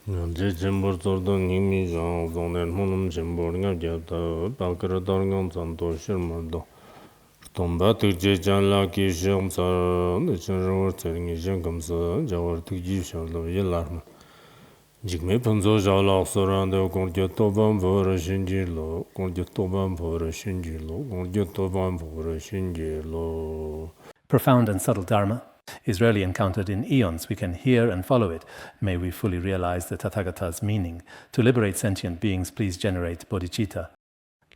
Je jembor tordo nimi jang zonen honum jembor nga gyata bakara darngam zanto shirmado. Tomba tukje janla ki shirm tsar de chenror tseringi jengamsa jawar tukji sharlo yelarma. Jigme panzo jawla soran de gongje toban vora shinjilo, gongje toban vora shinjilo, gongje toban vora shinjilo. Profound and subtle Dharma is rarely encountered in eons. We can hear and follow it. May we fully realize the Tathagata's meaning. To liberate sentient beings, please generate bodhicitta.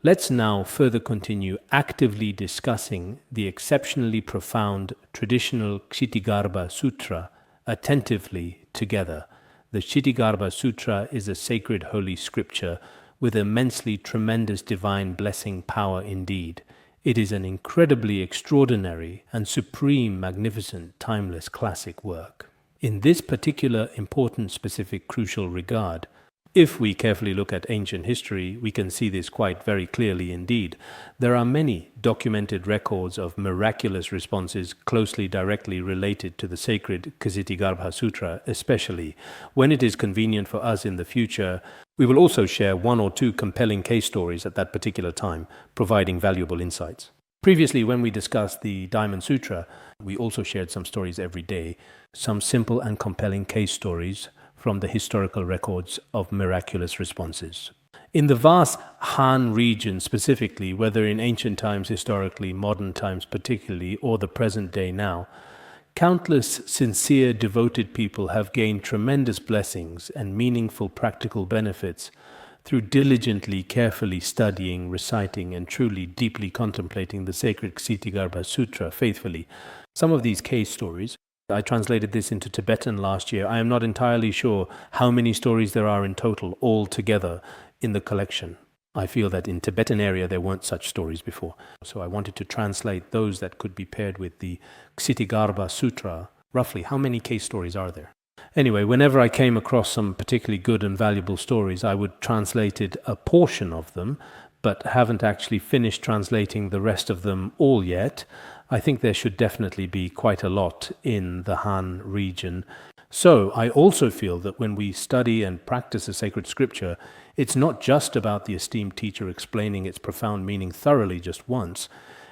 Let's now further continue actively discussing the exceptionally profound traditional Ksitigarbha Sutra attentively together. The Ksitigarbha Sutra is a sacred holy scripture with immensely tremendous divine blessing power indeed. It is an incredibly extraordinary and supreme, magnificent, timeless classic work. In this particular important, specific, crucial regard, if we carefully look at ancient history, we can see this quite very clearly indeed. There are many documented records of miraculous responses closely directly related to the sacred Ksitigarbha Sutra, especially. When it is convenient for us in the future, we will also share one or two compelling case stories at that particular time, providing valuable insights. Previously, when we discussed the Diamond Sutra, we also shared some stories every day, some simple and compelling case stories from the historical records of miraculous responses. In the vast Han region specifically, whether in ancient times historically, modern times particularly, or the present day now, countless sincere, devoted people have gained tremendous blessings and meaningful practical benefits through diligently, carefully studying, reciting, and truly, deeply contemplating the sacred Ksitigarbha Sutra faithfully. Some of these case stories, I translated this into Tibetan last year. I am not entirely sure how many stories there are in total all together in the collection. I feel that in Tibetan area there weren't such stories before. So I wanted to translate those that could be paired with the Ksitigarbha Sutra. Roughly, how many case stories are there? Anyway, whenever I came across some particularly good and valuable stories, I would translate a portion of them, but haven't actually finished translating the rest of them all yet. I think there should definitely be quite a lot in the Han region. So I also feel that when we study and practice a sacred scripture, it's not just about the esteemed teacher explaining its profound meaning thoroughly just once,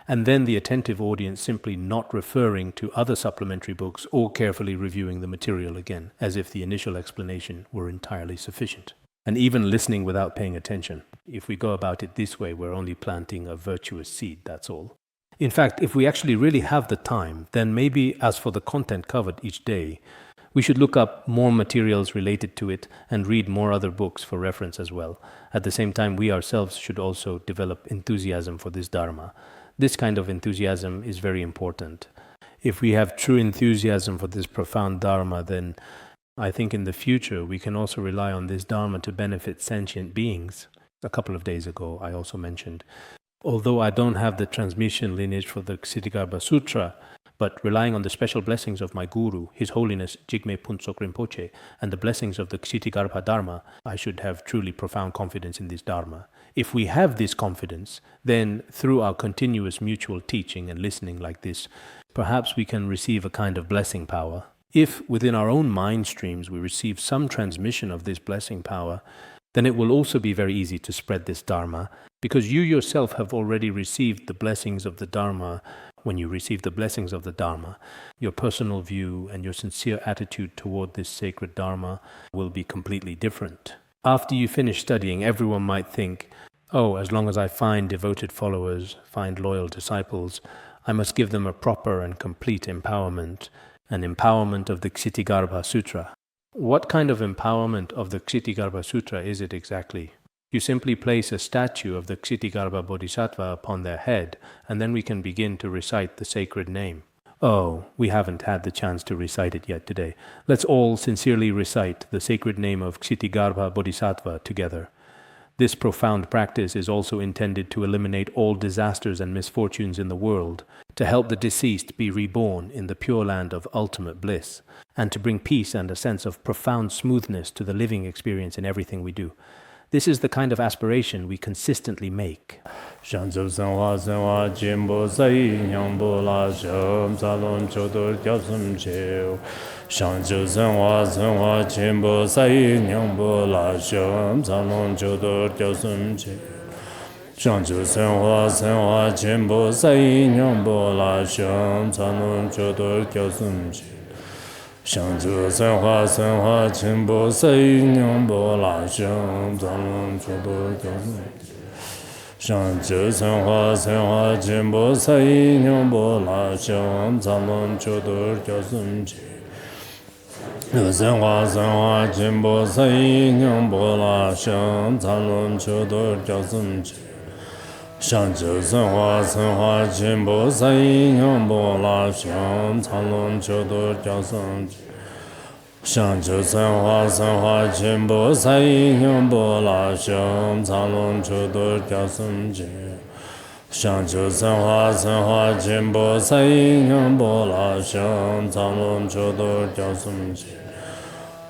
and then the attentive audience simply not referring to other supplementary books or carefully reviewing the material again, as if the initial explanation were entirely sufficient. And even listening without paying attention. If we go about it this way, we're only planting a virtuous seed, that's all. In fact, if we actually really have the time, then maybe as for the content covered each day, we should look up more materials related to it and read more other books for reference as well. At the same time, we ourselves should also develop enthusiasm for this Dharma. This kind of enthusiasm is very important. If we have true enthusiasm for this profound Dharma, then I think in the future we can also rely on this Dharma to benefit sentient beings. A couple of days ago, I also mentioned, although I don't have the transmission lineage for the Ksitigarbha Sutra, but relying on the special blessings of my Guru, His Holiness Jigme Phuntsok Rinpoche, and the blessings of the Ksitigarbha Dharma, I should have truly profound confidence in this Dharma. If we have this confidence, then through our continuous mutual teaching and listening like this, perhaps we can receive a kind of blessing power. If within our own mind streams we receive some transmission of this blessing power, then it will also be very easy to spread this Dharma, because you yourself have already received the blessings of the Dharma. When you receive the blessings of the Dharma, your personal view and your sincere attitude toward this sacred Dharma will be completely different. After you finish studying, everyone might think, oh, as long as I find devoted followers, find loyal disciples, I must give them a proper and complete empowerment, an empowerment of the Ksitigarbha Sutra. What kind of empowerment of the Ksitigarbha Sutra is it exactly? You simply place a statue of the Ksitigarbha Bodhisattva upon their head, and then we can begin to recite the sacred name. Oh, we haven't had the chance to recite it yet today. Let's all sincerely recite the sacred name of Ksitigarbha Bodhisattva together. This profound practice is also intended to eliminate all disasters and misfortunes in the world, to help the deceased be reborn in the pure land of ultimate bliss, and to bring peace and a sense of profound smoothness to the living experience in everything we do. This is the kind of aspiration we consistently make. Shangzhu Senhua Senhua Chenpo Sai Nyambo La Shang Zalun Chodo Gyasum Shangzhu Senhua Senhua Chenpo Sai Nyambo La Shang Zalun Chodo Gyasum Senhua Senhua Chenpo Sai Nyambo La Shang Zalun Chodo Gyasum Shangzhu Senhua Senhua Chenpo Sai Nyambo La Shang Zalun Chodo Gyasum Shangzhu Senhua Senhua Chenpo Sai Nyambo La Shang Zalun Chodo Gyasum Shangzhu Senhua Senhua Chenpo Sai Nyambo La Shang Zalun Chodo Gyasum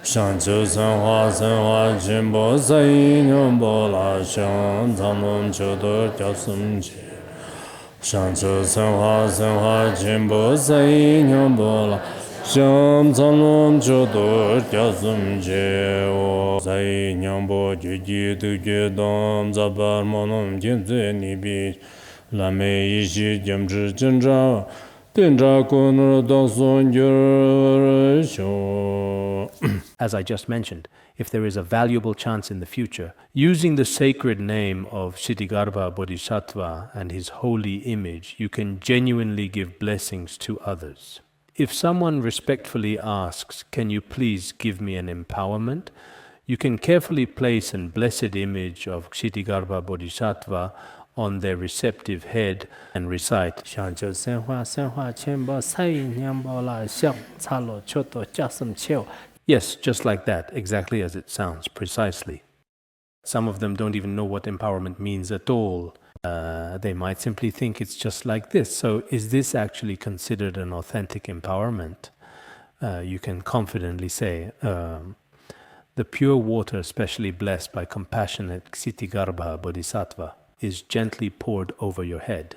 Shangzhu Senhua Senhua Chenpo Sai Nyambo La Shang Zalun Chodo Gyasum Shangzhu Senhua Senhua Chenpo Sai Nyambo La Shang Zalun Chodo Gyasum Sai Nyambo Gyegi Duge Dam Zabar Monam Genze Nibi Lame Yishi Gyamzhi Jenzha As I just mentioned, if there is a valuable chance in the future, using the sacred name of Ksitigarbha Bodhisattva and his holy image, you can genuinely give blessings to others. If someone respectfully asks, "Can you please give me an empowerment?" you can carefully place a blessed image of Ksitigarbha Bodhisattva on their receptive head and recite Shangzhu Senhua Senhua Chenpo Sai Nyambo La Shang Zalun Chodo Gyasum Cheo. Yes, just like that, exactly as it sounds, precisely. Some of them don't even know what empowerment means at all. They might simply think it's just like this. So is this actually considered an authentic empowerment? You can confidently say, the pure water specially blessed by compassionate Ksitigarbha Bodhisattva is gently poured over your head.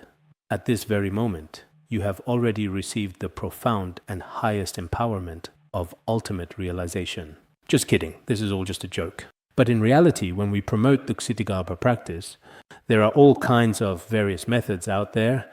At this very moment, you have already received the profound and highest empowerment of ultimate realization. Just kidding, this is all just a joke. But in reality, when we promote the Ksitigarbha practice, there are all kinds of various methods out there.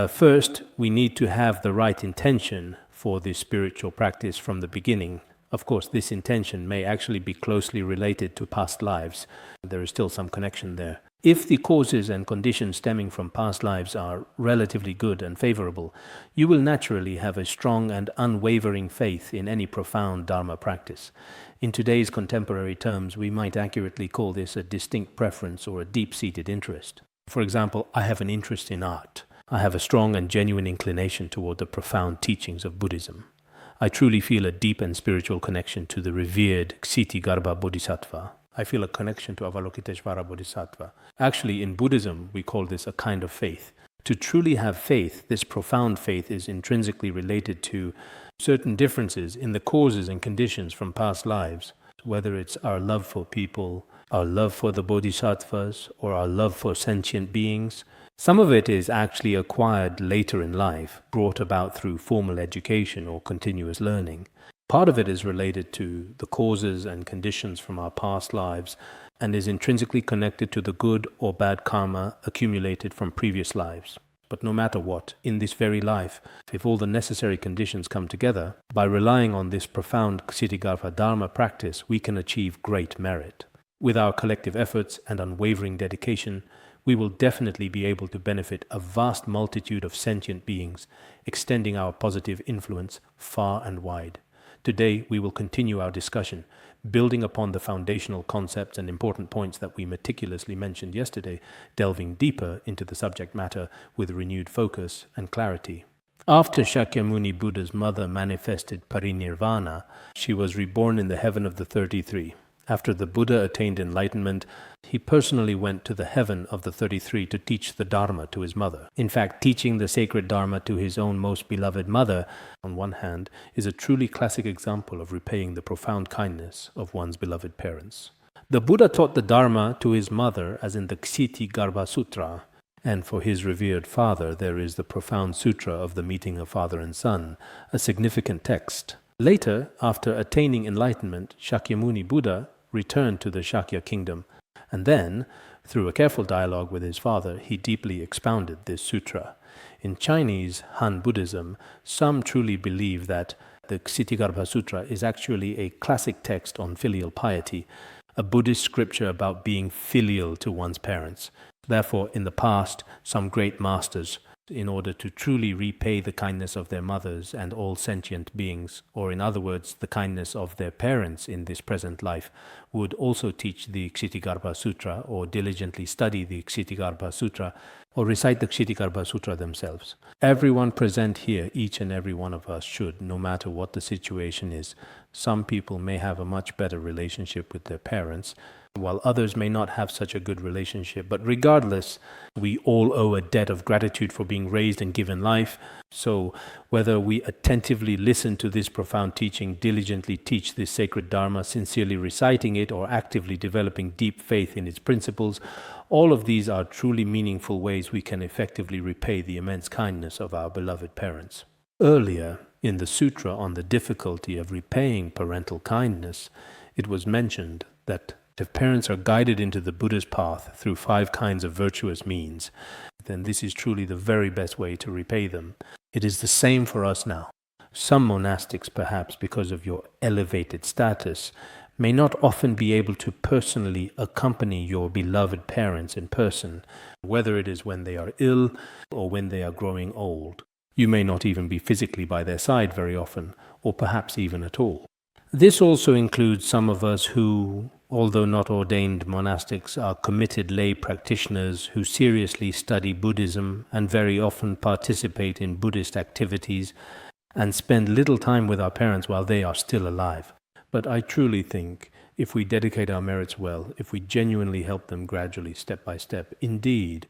First, we need to have the right intention for this spiritual practice from the beginning. Of course, this intention may actually be closely related to past lives. There is still some connection there. If the causes and conditions stemming from past lives are relatively good and favorable, you will naturally have a strong and unwavering faith in any profound Dharma practice. In today's contemporary terms, we might accurately call this a distinct preference or a deep-seated interest. For example, I have an interest in art. I have a strong and genuine inclination toward the profound teachings of Buddhism. I truly feel a deep and spiritual connection to the revered Ksitigarbha Bodhisattva. I feel a connection to Avalokiteshvara Bodhisattva. Actually, in Buddhism, we call this a kind of faith. To truly have faith, this profound faith is intrinsically related to certain differences in the causes and conditions from past lives, whether it's our love for people, our love for the bodhisattvas, or our love for sentient beings. Some of it is actually acquired later in life, brought about through formal education or continuous learning. Part of it is related to the causes and conditions from our past lives and is intrinsically connected to the good or bad karma accumulated from previous lives. But no matter what, in this very life, if all the necessary conditions come together, by relying on this profound Ksitigarbha Dharma practice, we can achieve great merit. With our collective efforts and unwavering dedication, we will definitely be able to benefit a vast multitude of sentient beings, extending our positive influence far and wide. Today, we will continue our discussion, building upon the foundational concepts and important points that we meticulously mentioned yesterday, delving deeper into the subject matter with renewed focus and clarity. After Shakyamuni Buddha's mother manifested parinirvana, she was reborn in the heaven of the 33. After the Buddha attained enlightenment, he personally went to the heaven of the 33 to teach the Dharma to his mother. In fact, teaching the sacred Dharma to his own most beloved mother, on one hand, is a truly classic example of repaying the profound kindness of one's beloved parents. The Buddha taught the Dharma to his mother, as in the Ksitigarbha Sutra, and for his revered father there is the profound sutra of the meeting of father and son, a significant text. Later, after attaining enlightenment, Shakyamuni Buddha returned to the Shakya kingdom, and then, through a careful dialogue with his father, he deeply expounded this sutra. In Chinese Han Buddhism, some truly believe that the Ksitigarbha Sutra is actually a classic text on filial piety, a Buddhist scripture about being filial to one's parents. Therefore, in the past, some great masters, in order to truly repay the kindness of their mothers and all sentient beings, or in other words, the kindness of their parents in this present life, would also teach the Ksitigarbha Sutra or diligently study the Ksitigarbha Sutra or recite the Ksitigarbha Sutra themselves. Everyone present here, each and every one of us should, no matter what the situation is. Some people may have a much better relationship with their parents, while others may not have such a good relationship. But regardless, we all owe a debt of gratitude for being raised and given life. So whether we attentively listen to this profound teaching, diligently teach this sacred Dharma, sincerely reciting it, or actively developing deep faith in its principles, all of these are truly meaningful ways we can effectively repay the immense kindness of our beloved parents. Earlier, in the sutra on the difficulty of repaying parental kindness, it was mentioned that if parents are guided into the Buddha's path through 5 kinds of virtuous means, then this is truly the very best way to repay them. It is the same for us now. Some monastics, perhaps because of your elevated status, may not often be able to personally accompany your beloved parents in person, whether it is when they are ill or when they are growing old. You may not even be physically by their side very often, or perhaps even at all. This also includes some of us who, although not ordained monastics, are committed lay practitioners who seriously study Buddhism and very often participate in Buddhist activities and spend little time with our parents while they are still alive. But I truly think if we dedicate our merits well, if we genuinely help them gradually, step by step, indeed,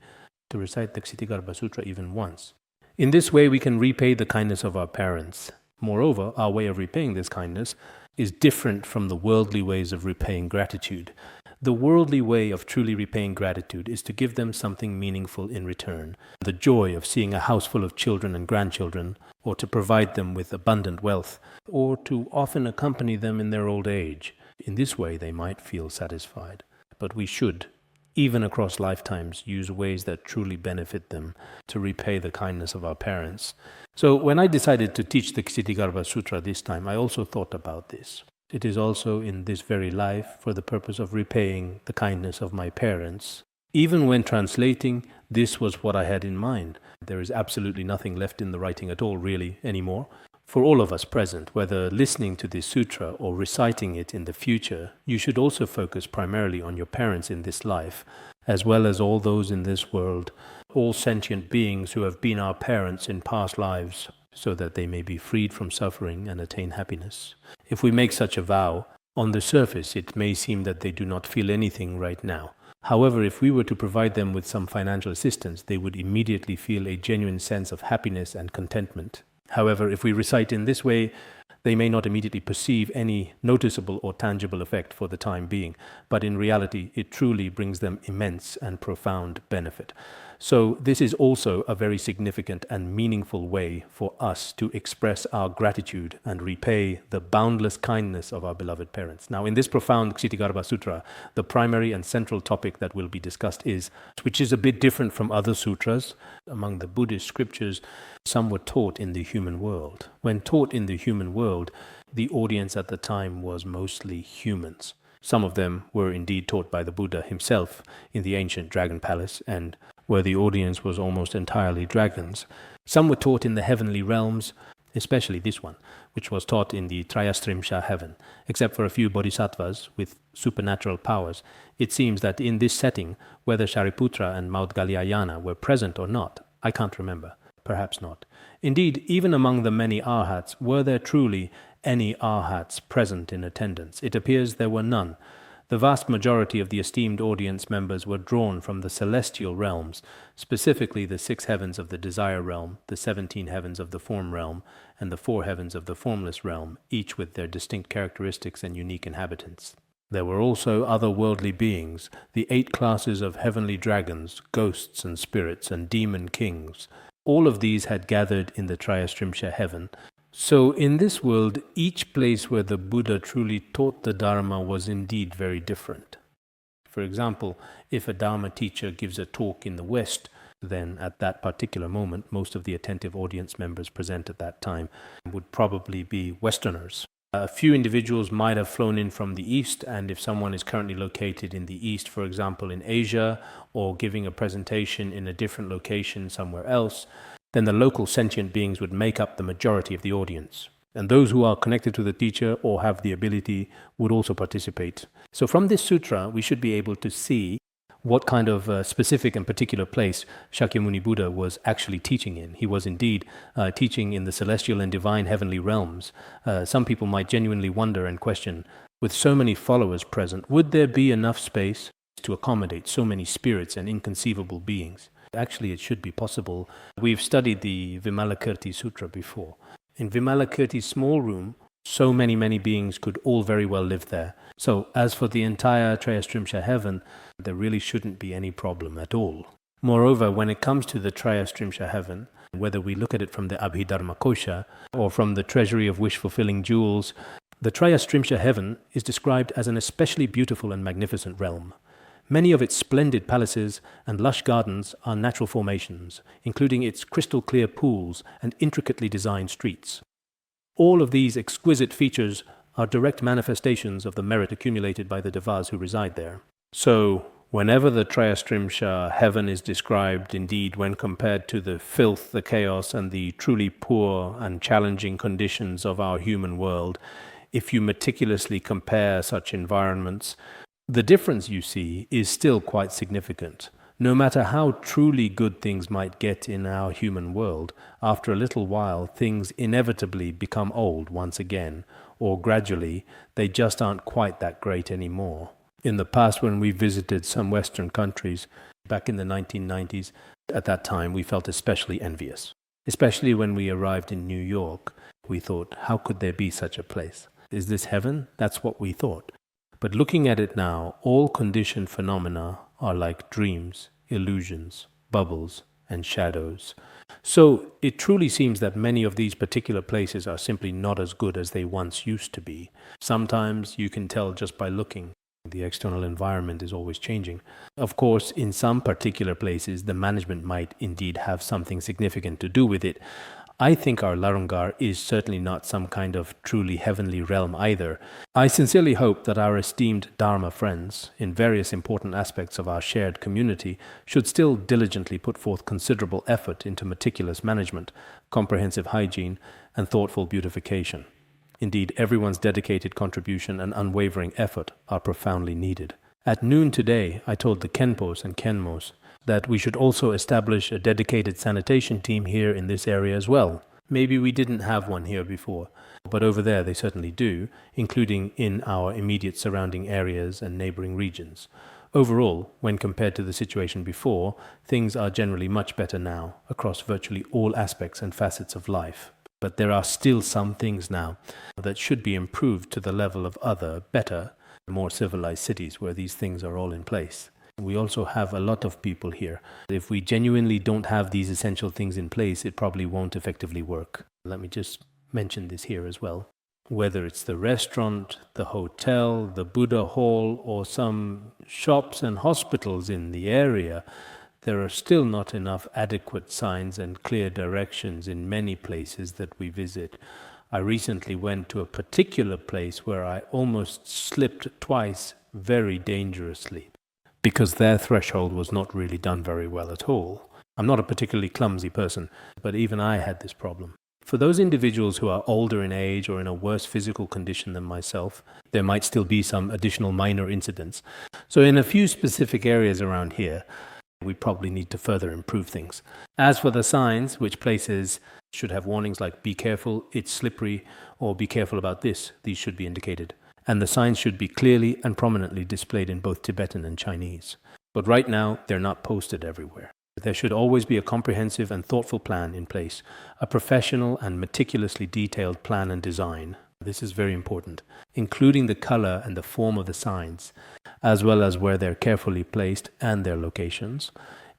to recite the Ksitigarbha Sutra even once, in this way we can repay the kindness of our parents. Moreover, our way of repaying this kindness is different from the worldly ways of repaying gratitude. The worldly way of truly repaying gratitude is to give them something meaningful in return, the joy of seeing a house full of children and grandchildren, or to provide them with abundant wealth, or to often accompany them in their old age. In this way they might feel satisfied. But we should, even across lifetimes, use ways that truly benefit them to repay the kindness of our parents. So when I decided to teach the Ksitigarbha Sutra this time, I also thought about this. It is also in this very life for the purpose of repaying the kindness of my parents. Even when translating, this was what I had in mind. There is absolutely nothing left in the writing at all, really, anymore. For all of us present, whether listening to this sutra or reciting it in the future, you should also focus primarily on your parents in this life, as well as all those in this world, all sentient beings who have been our parents in past lives, so that they may be freed from suffering and attain happiness. If we make such a vow, on the surface it may seem that they do not feel anything right now. However, if we were to provide them with some financial assistance, they would immediately feel a genuine sense of happiness and contentment. However, if we recite in this way, they may not immediately perceive any noticeable or tangible effect for the time being, but in reality it truly brings them immense and profound benefit. So this is also a very significant and meaningful way for us to express our gratitude and repay the boundless kindness of our beloved parents. Now, in this profound Ksitigarbha Sutra, the primary and central topic that will be discussed is, which is a bit different from other sutras. Among the Buddhist scriptures, some were taught in the human world. When taught in the human world, the audience at the time was mostly humans. Some of them were indeed taught by the Buddha himself in the ancient dragon palace, and where the audience was almost entirely dragons. Some were taught in the heavenly realms, especially this one, which was taught in the Trāyastriṃśa Heaven. Except for a few bodhisattvas with supernatural powers, it seems that in this setting, whether Shariputra and Maudgalyayana were present or not, I can't remember. Perhaps not. Indeed, even among the many arhats, were there truly any arhats present in attendance? It appears there were none. The vast majority of the esteemed audience members were drawn from the celestial realms, specifically the 6 heavens of the desire realm, the 17 heavens of the form realm, and the 4 heavens of the formless realm, each with their distinct characteristics and unique inhabitants. There were also other worldly beings, the 8 classes of heavenly dragons, ghosts and spirits, and demon kings. All of these had gathered in the Trāyastriṃśa Heaven. So in this world, each place where the Buddha truly taught the Dharma was indeed very different. For example, if a Dharma teacher gives a talk in the West, then at that particular moment, most of the attentive audience members present at that time would probably be Westerners. A few individuals might have flown in from the East, and if someone is currently located in the East, for example in Asia, or giving a presentation in a different location somewhere else, then the local sentient beings would make up the majority of the audience. And those who are connected to the teacher or have the ability would also participate. So from this sutra, we should be able to see what kind of specific and particular place Shakyamuni Buddha was actually teaching in. He was indeed teaching in the celestial and divine heavenly realms. Some people might genuinely wonder and question, with so many followers present, would there be enough space to accommodate so many spirits and inconceivable beings? Actually, it should be possible. We've studied the Vimalakirti Sutra before. In Vimalakirti's small room, so many beings could all very well live there. So as for the entire Trāyastriṃśa Heaven, there really shouldn't be any problem at all. Moreover, when it comes to the Trāyastriṃśa Heaven, whether we look at it from the Abhidharmakosha or from the treasury of wish-fulfilling jewels, the Trāyastriṃśa Heaven is described as an especially beautiful and magnificent realm. Many of its splendid palaces and lush gardens are natural formations, including its crystal-clear pools and intricately designed streets. All of these exquisite features are direct manifestations of the merit accumulated by the devas who reside there. So, whenever the Trāyastriṃśa Heaven is described, indeed, when compared to the filth, the chaos, and the truly poor and challenging conditions of our human world, if you meticulously compare such environments, the difference you see is still quite significant. No matter how truly good things might get in our human world, after a little while things inevitably become old once again, or gradually they just aren't quite that great anymore. In the past, when we visited some Western countries, back in the 1990s, at that time we felt especially envious. Especially when we arrived in New York, we thought, how could there be such a place? Is this heaven? That's what we thought. But looking at it now, all conditioned phenomena are like dreams, illusions, bubbles, and shadows. So it truly seems that many of these particular places are simply not as good as they once used to be. Sometimes you can tell just by looking. The external environment is always changing. Of course, in some particular places, the management might indeed have something significant to do with it. I think our Larungar is certainly not some kind of truly heavenly realm either. I sincerely hope that our esteemed Dharma friends, in various important aspects of our shared community, should still diligently put forth considerable effort into meticulous management, comprehensive hygiene, and thoughtful beautification. Indeed, everyone's dedicated contribution and unwavering effort are profoundly needed. At noon today, I told the Khenpos and Khenmos that we should also establish a dedicated sanitation team here in this area as well. Maybe we didn't have one here before, but over there they certainly do, including in our immediate surrounding areas and neighboring regions. Overall, when compared to the situation before, things are generally much better now across virtually all aspects and facets of life. But there are still some things now that should be improved to the level of other, better, more civilized cities where these things are all in place. We also have a lot of people here. If we genuinely don't have these essential things in place, it probably won't effectively work. Let me just mention this here as well. Whether it's the restaurant, the hotel, the Buddha hall, or some shops and hospitals in the area, there are still not enough adequate signs and clear directions in many places that we visit. I recently went to a particular place where I almost slipped twice very dangerously, because their threshold was not really done very well at all. I'm not a particularly clumsy person, but even I had this problem. For those individuals who are older in age or in a worse physical condition than myself, there might still be some additional minor incidents. So in a few specific areas around here, we probably need to further improve things. As for the signs, which places should have warnings like "be careful, it's slippery," or "be careful about this," these should be indicated. And the signs should be clearly and prominently displayed in both Tibetan and Chinese. But right now, they're not posted everywhere. There should always be a comprehensive and thoughtful plan in place, a professional and meticulously detailed plan and design. This is very important, including the color and the form of the signs, as well as where they're carefully placed and their locations.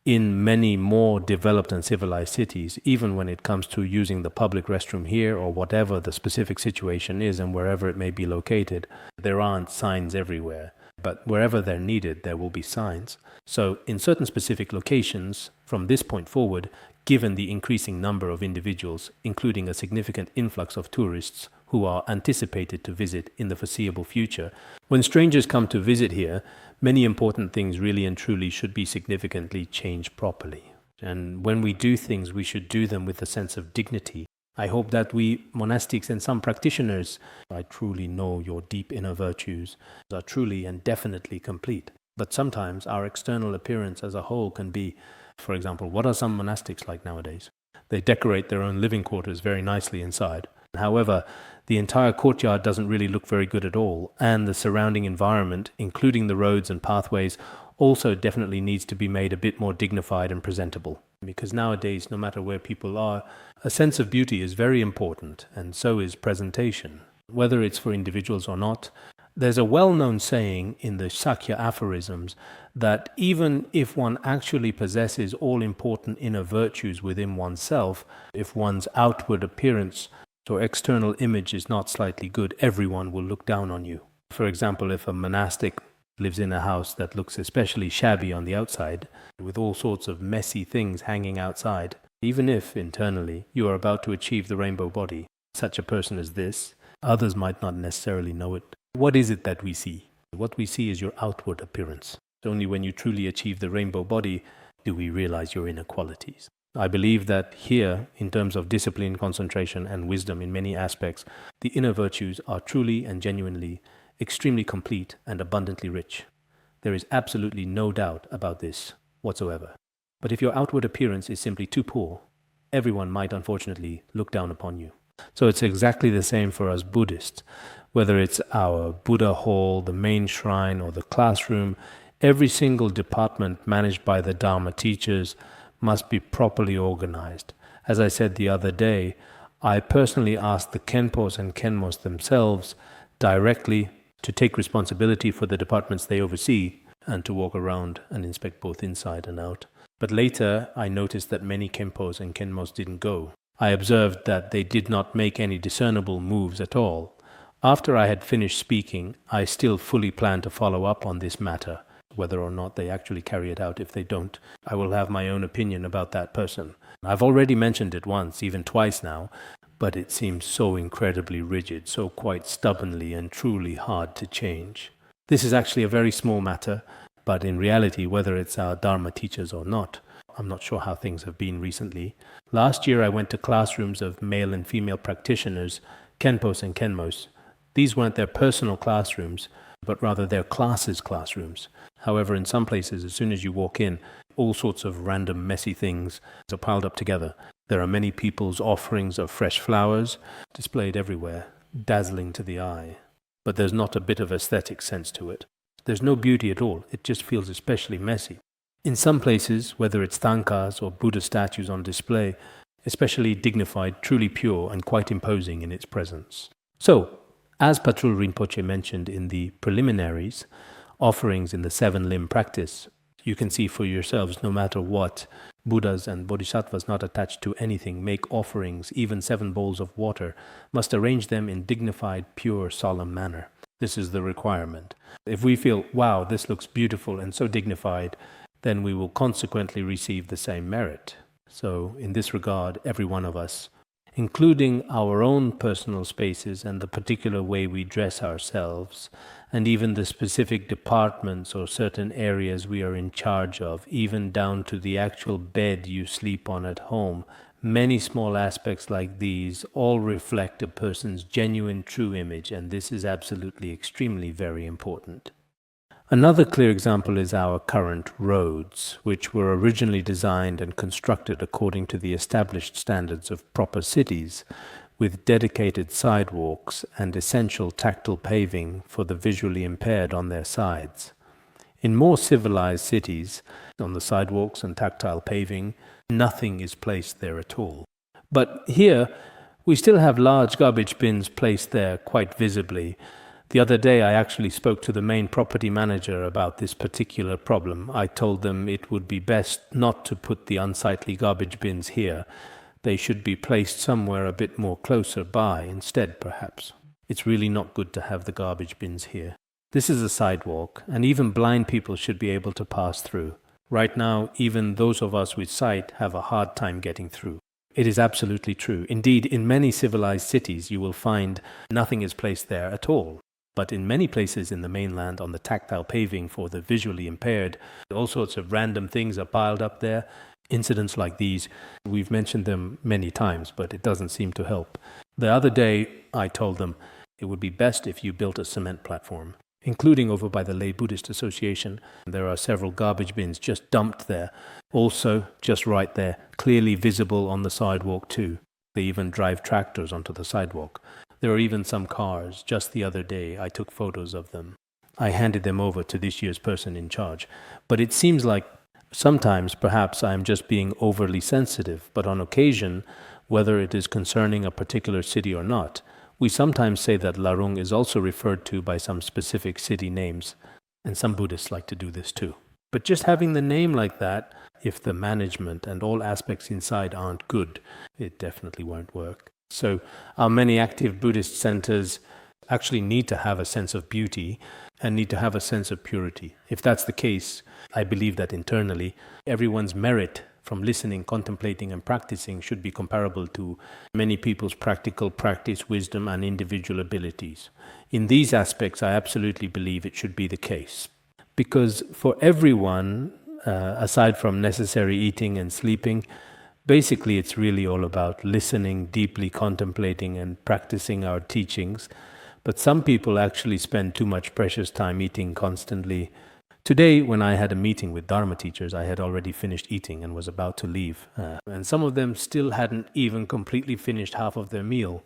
In many more developed and civilized cities, even when it comes to using the public restroom here or whatever the specific situation is and wherever it may be located, there aren't signs everywhere. But wherever they're needed, there will be signs. So in certain specific locations, from this point forward, given the increasing number of individuals, including a significant influx of tourists who are anticipated to visit in the foreseeable future, when strangers come to visit here, many important things really and truly should be significantly changed properly. And when we do things, we should do them with a sense of dignity. I hope that we monastics and some practitioners, I truly know your deep inner virtues, are truly and definitely complete. But sometimes our external appearance as a whole can be, for example, what are some monastics like nowadays? They decorate their own living quarters very nicely inside. However, the entire courtyard doesn't really look very good at all, and the surrounding environment, including the roads and pathways, also definitely needs to be made a bit more dignified and presentable. Because nowadays, no matter where people are, a sense of beauty is very important, and so is presentation. Whether it's for individuals or not, there's a well-known saying in the Sakya aphorisms that even if one actually possesses all important inner virtues within oneself, if one's outward appearance or external image is not slightly good, everyone will look down on you. For example, if a monastic lives in a house that looks especially shabby on the outside, with all sorts of messy things hanging outside, even if, internally, you are about to achieve the rainbow body, such a person as this, others might not necessarily know it. What is it that we see? What we see is your outward appearance. It's only when you truly achieve the rainbow body do we realize your inner qualities. I believe that here, in terms of discipline, concentration, and wisdom in many aspects, the inner virtues are truly and genuinely extremely complete and abundantly rich. There is absolutely no doubt about this whatsoever. But if your outward appearance is simply too poor, everyone might unfortunately look down upon you. So it's exactly the same for us Buddhists. Whether it's our Buddha hall, the main shrine, or the classroom, every single department managed by the Dharma teachers must be properly organized. As I said the other day, I personally asked the Khenpos and Khenmos themselves directly to take responsibility for the departments they oversee and to walk around and inspect both inside and out. But later, I noticed that many Khenpos and Khenmos didn't go. I observed that they did not make any discernible moves at all. After I had finished speaking, I still fully plan to follow up on this matter. Whether or not they actually carry it out, if they don't, I will have my own opinion about that person. I've already mentioned it once, even twice now, but it seems so incredibly rigid, so quite stubbornly and truly hard to change. This is actually a very small matter, but in reality, whether it's our Dharma teachers or not, I'm not sure how things have been recently. Last year I went to classrooms of male and female practitioners, Khenpos and Khenmos. These weren't their personal classrooms, but rather their classes' classrooms. However, in some places, as soon as you walk in, all sorts of random messy things are piled up together. There are many people's offerings of fresh flowers displayed everywhere, dazzling to the eye. But there's not a bit of aesthetic sense to it. There's no beauty at all. It just feels especially messy. In some places, whether it's thangkas or Buddha statues on display, especially dignified, truly pure, and quite imposing in its presence. So, as Patrul Rinpoche mentioned in the preliminaries, offerings in the 7-limb practice, you can see for yourselves, no matter what, Buddhas and Bodhisattvas not attached to anything make offerings, even 7 bowls of water, must arrange them in dignified, pure, solemn manner. This is the requirement. If we feel, wow, this looks beautiful and so dignified, then we will consequently receive the same merit. So, in this regard, every one of us, including our own personal spaces and the particular way we dress ourselves, and even the specific departments or certain areas we are in charge of, even down to the actual bed you sleep on at home, many small aspects like these all reflect a person's genuine true image, and this is absolutely extremely very important. Another clear example is our current roads, which were originally designed and constructed according to the established standards of proper cities, with dedicated sidewalks and essential tactile paving for the visually impaired on their sides. In more civilized cities, on the sidewalks and tactile paving, nothing is placed there at all. But here, We still have large garbage bins placed there quite visibly. The other day I actually spoke to the main property manager about this particular problem. I told them it would be best not to put the unsightly garbage bins here. They should be placed somewhere a bit more closer by instead, perhaps. It's really not good to have the garbage bins here. This is a sidewalk, and even blind people should be able to pass through. Right now, even those of us with sight have a hard time getting through. It is absolutely true. Indeed, in many civilized cities, you will find nothing is placed there at all. But in many places in the mainland, on the tactile paving for the visually impaired, all sorts of random things are piled up there. Incidents like these, we've mentioned them many times, but it doesn't seem to help. The other day, I told them it would be best if you built a cement platform, including over by the Lay Buddhist Association. There are several garbage bins just dumped there. Also, just right there, clearly visible on the sidewalk too. They even drive tractors onto the sidewalk. There are even some cars. Just the other day, I took photos of them. I handed them over to this year's person in charge. But it seems like sometimes, perhaps, I am just being overly sensitive, but on occasion, whether it is concerning a particular city or not, we sometimes say that Larung is also referred to by some specific city names, and some Buddhists like to do this too. But just having the name like that, if the management and all aspects inside aren't good, it definitely won't work. So our many active Buddhist centers actually need to have a sense of beauty and need to have a sense of purity. If that's the case, I believe that internally, everyone's merit from listening, contemplating, and practicing should be comparable to many people's practical practice, wisdom, and individual abilities. In these aspects, I absolutely believe it should be the case. Because for everyone, aside from necessary eating and sleeping, basically it's really all about listening, deeply contemplating, and practicing our teachings. But some people actually spend too much precious time eating constantly. Today, when I had a meeting with Dharma teachers, I had already finished eating and was about to leave. And some of them still hadn't even completely finished half of their meal.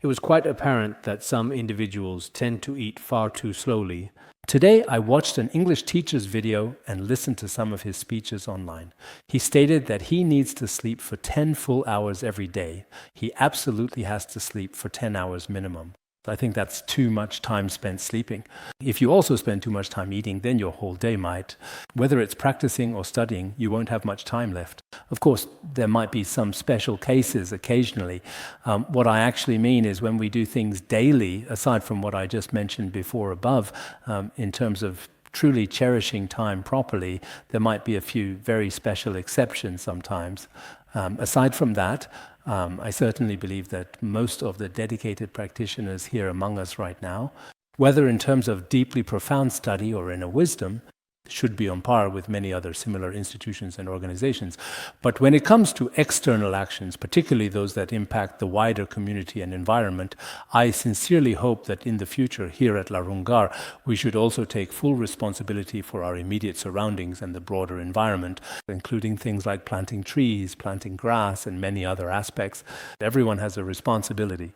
It was quite apparent that some individuals tend to eat far too slowly. Today, I watched an English teacher's video and listened to some of his speeches online. He stated that he needs to sleep for 10 full hours every day. He absolutely has to sleep for 10 hours minimum. I think that's too much time spent sleeping. If you also spend too much time eating, then your whole day might. Whether it's practicing or studying, you won't have much time left. Of course, there might be some special cases occasionally. What I actually mean is when we do things daily, aside from what I just mentioned before above, in terms of truly cherishing time properly, there might be a few very special exceptions sometimes. Aside from that, I certainly believe that most of the dedicated practitioners here among us right now, whether in terms of deeply profound study or inner wisdom, should be on par with many other similar institutions and organizations. But when it comes to external actions, particularly those that impact the wider community and environment, I sincerely hope that in the future here at Larungar, we should also take full responsibility for our immediate surroundings and the broader environment, including things like planting trees, planting grass, and many other aspects. Everyone has a responsibility.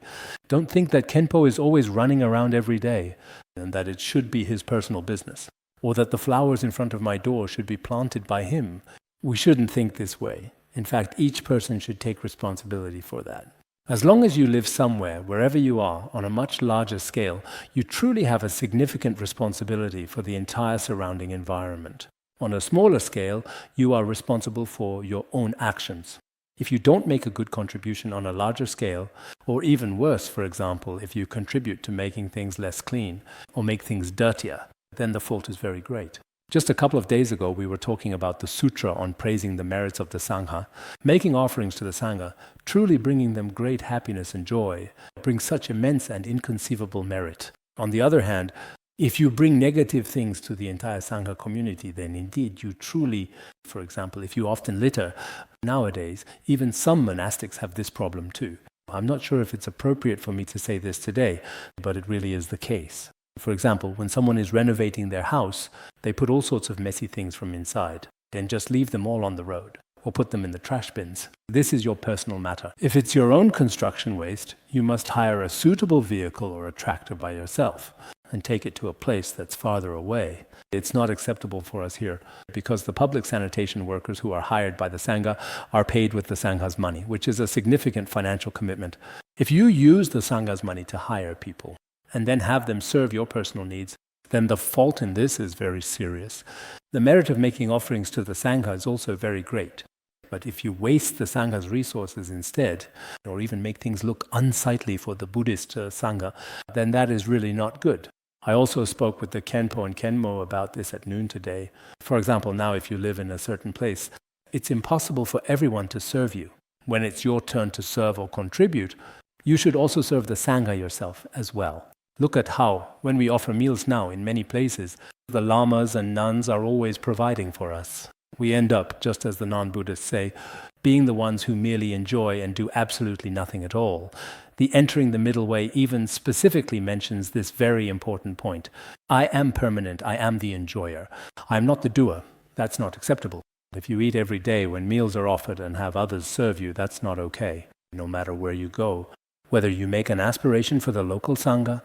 Don't think that Khenpo is always running around every day and that it should be his personal business, or that the flowers in front of my door should be planted by him. We shouldn't think this way. In fact, each person should take responsibility for that. As long as you live somewhere, wherever you are, on a much larger scale, you truly have a significant responsibility for the entire surrounding environment. On a smaller scale, you are responsible for your own actions. If you don't make a good contribution on a larger scale, or even worse, for example, if you contribute to making things less clean or make things dirtier, then the fault is very great. Just a couple of days ago, we were talking about the sutra on praising the merits of the Sangha. Making offerings to the Sangha, truly bringing them great happiness and joy, brings such immense and inconceivable merit. On the other hand, if you bring negative things to the entire Sangha community, then indeed you truly, for example, if you often litter, nowadays, even some monastics have this problem too. I'm not sure if it's appropriate for me to say this today, but it really is the case. For example, when someone is renovating their house, they put all sorts of messy things from inside, then just leave them all on the road, or put them in the trash bins. This is your personal matter. If it's your own construction waste, you must hire a suitable vehicle or a tractor by yourself and take it to a place that's farther away. It's not acceptable for us here because the public sanitation workers who are hired by the Sangha are paid with the Sangha's money, which is a significant financial commitment. If you use the Sangha's money to hire people and then have them serve your personal needs, then the fault in this is very serious. The merit of making offerings to the Sangha is also very great. But if you waste the Sangha's resources instead, or even make things look unsightly for the Buddhist Sangha, then that is really not good. I also spoke with the Khenpo and Khenmo about this at noon today. For example, now if you live in a certain place, it's impossible for everyone to serve you. When it's your turn to serve or contribute, you should also serve the Sangha yourself as well. Look at how, when we offer meals now in many places, the lamas and nuns are always providing for us. We end up, just as the non-Buddhists say, being the ones who merely enjoy and do absolutely nothing at all. The entering the middle way even specifically mentions this very important point. I am permanent, I am the enjoyer. I am not the doer. That's not acceptable. If you eat every day when meals are offered and have others serve you, that's not okay, no matter where you go. Whether you make an aspiration for the local Sangha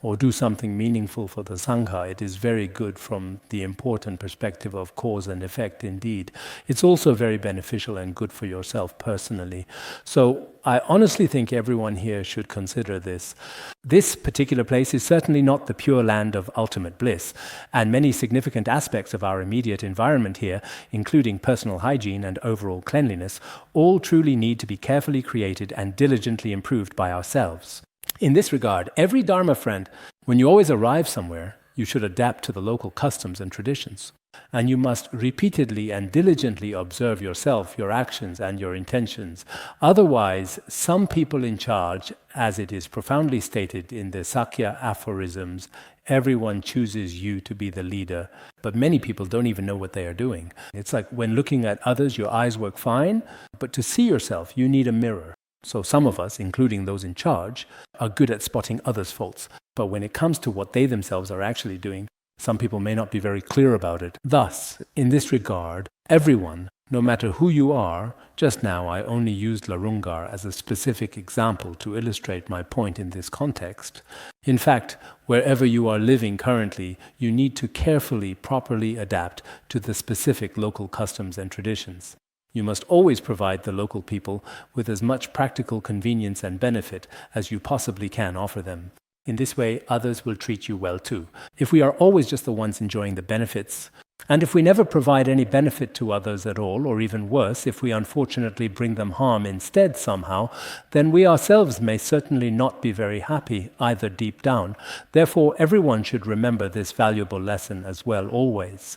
or do something meaningful for the Sangha, it is very good from the important perspective of cause and effect indeed. It's also very beneficial and good for yourself personally. So I honestly think everyone here should consider this. This particular place is certainly not the pure land of ultimate bliss, and many significant aspects of our immediate environment here, including personal hygiene and overall cleanliness, all truly need to be carefully created and diligently improved by ourselves. In this regard, every Dharma friend, when you always arrive somewhere, you should adapt to the local customs and traditions. And you must repeatedly and diligently observe yourself, your actions, and your intentions. Otherwise, some people in charge, as it is profoundly stated in the Sakya aphorisms, everyone chooses you to be the leader, but many people don't even know what they are doing. It's like when looking at others, your eyes work fine, but to see yourself, you need a mirror. So some of us, including those in charge, are good at spotting others' faults. But when it comes to what they themselves are actually doing, some people may not be very clear about it. Thus, in this regard, everyone, no matter who you are, just now I only used Larungar as a specific example to illustrate my point in this context. In fact, wherever you are living currently, you need to carefully, properly adapt to the specific local customs and traditions. You must always provide the local people with as much practical convenience and benefit as you possibly can offer them. In this way, others will treat you well too. If we are always just the ones enjoying the benefits, and if we never provide any benefit to others at all, or even worse, if we unfortunately bring them harm instead somehow, then we ourselves may certainly not be very happy, either deep down. Therefore, everyone should remember this valuable lesson as well always.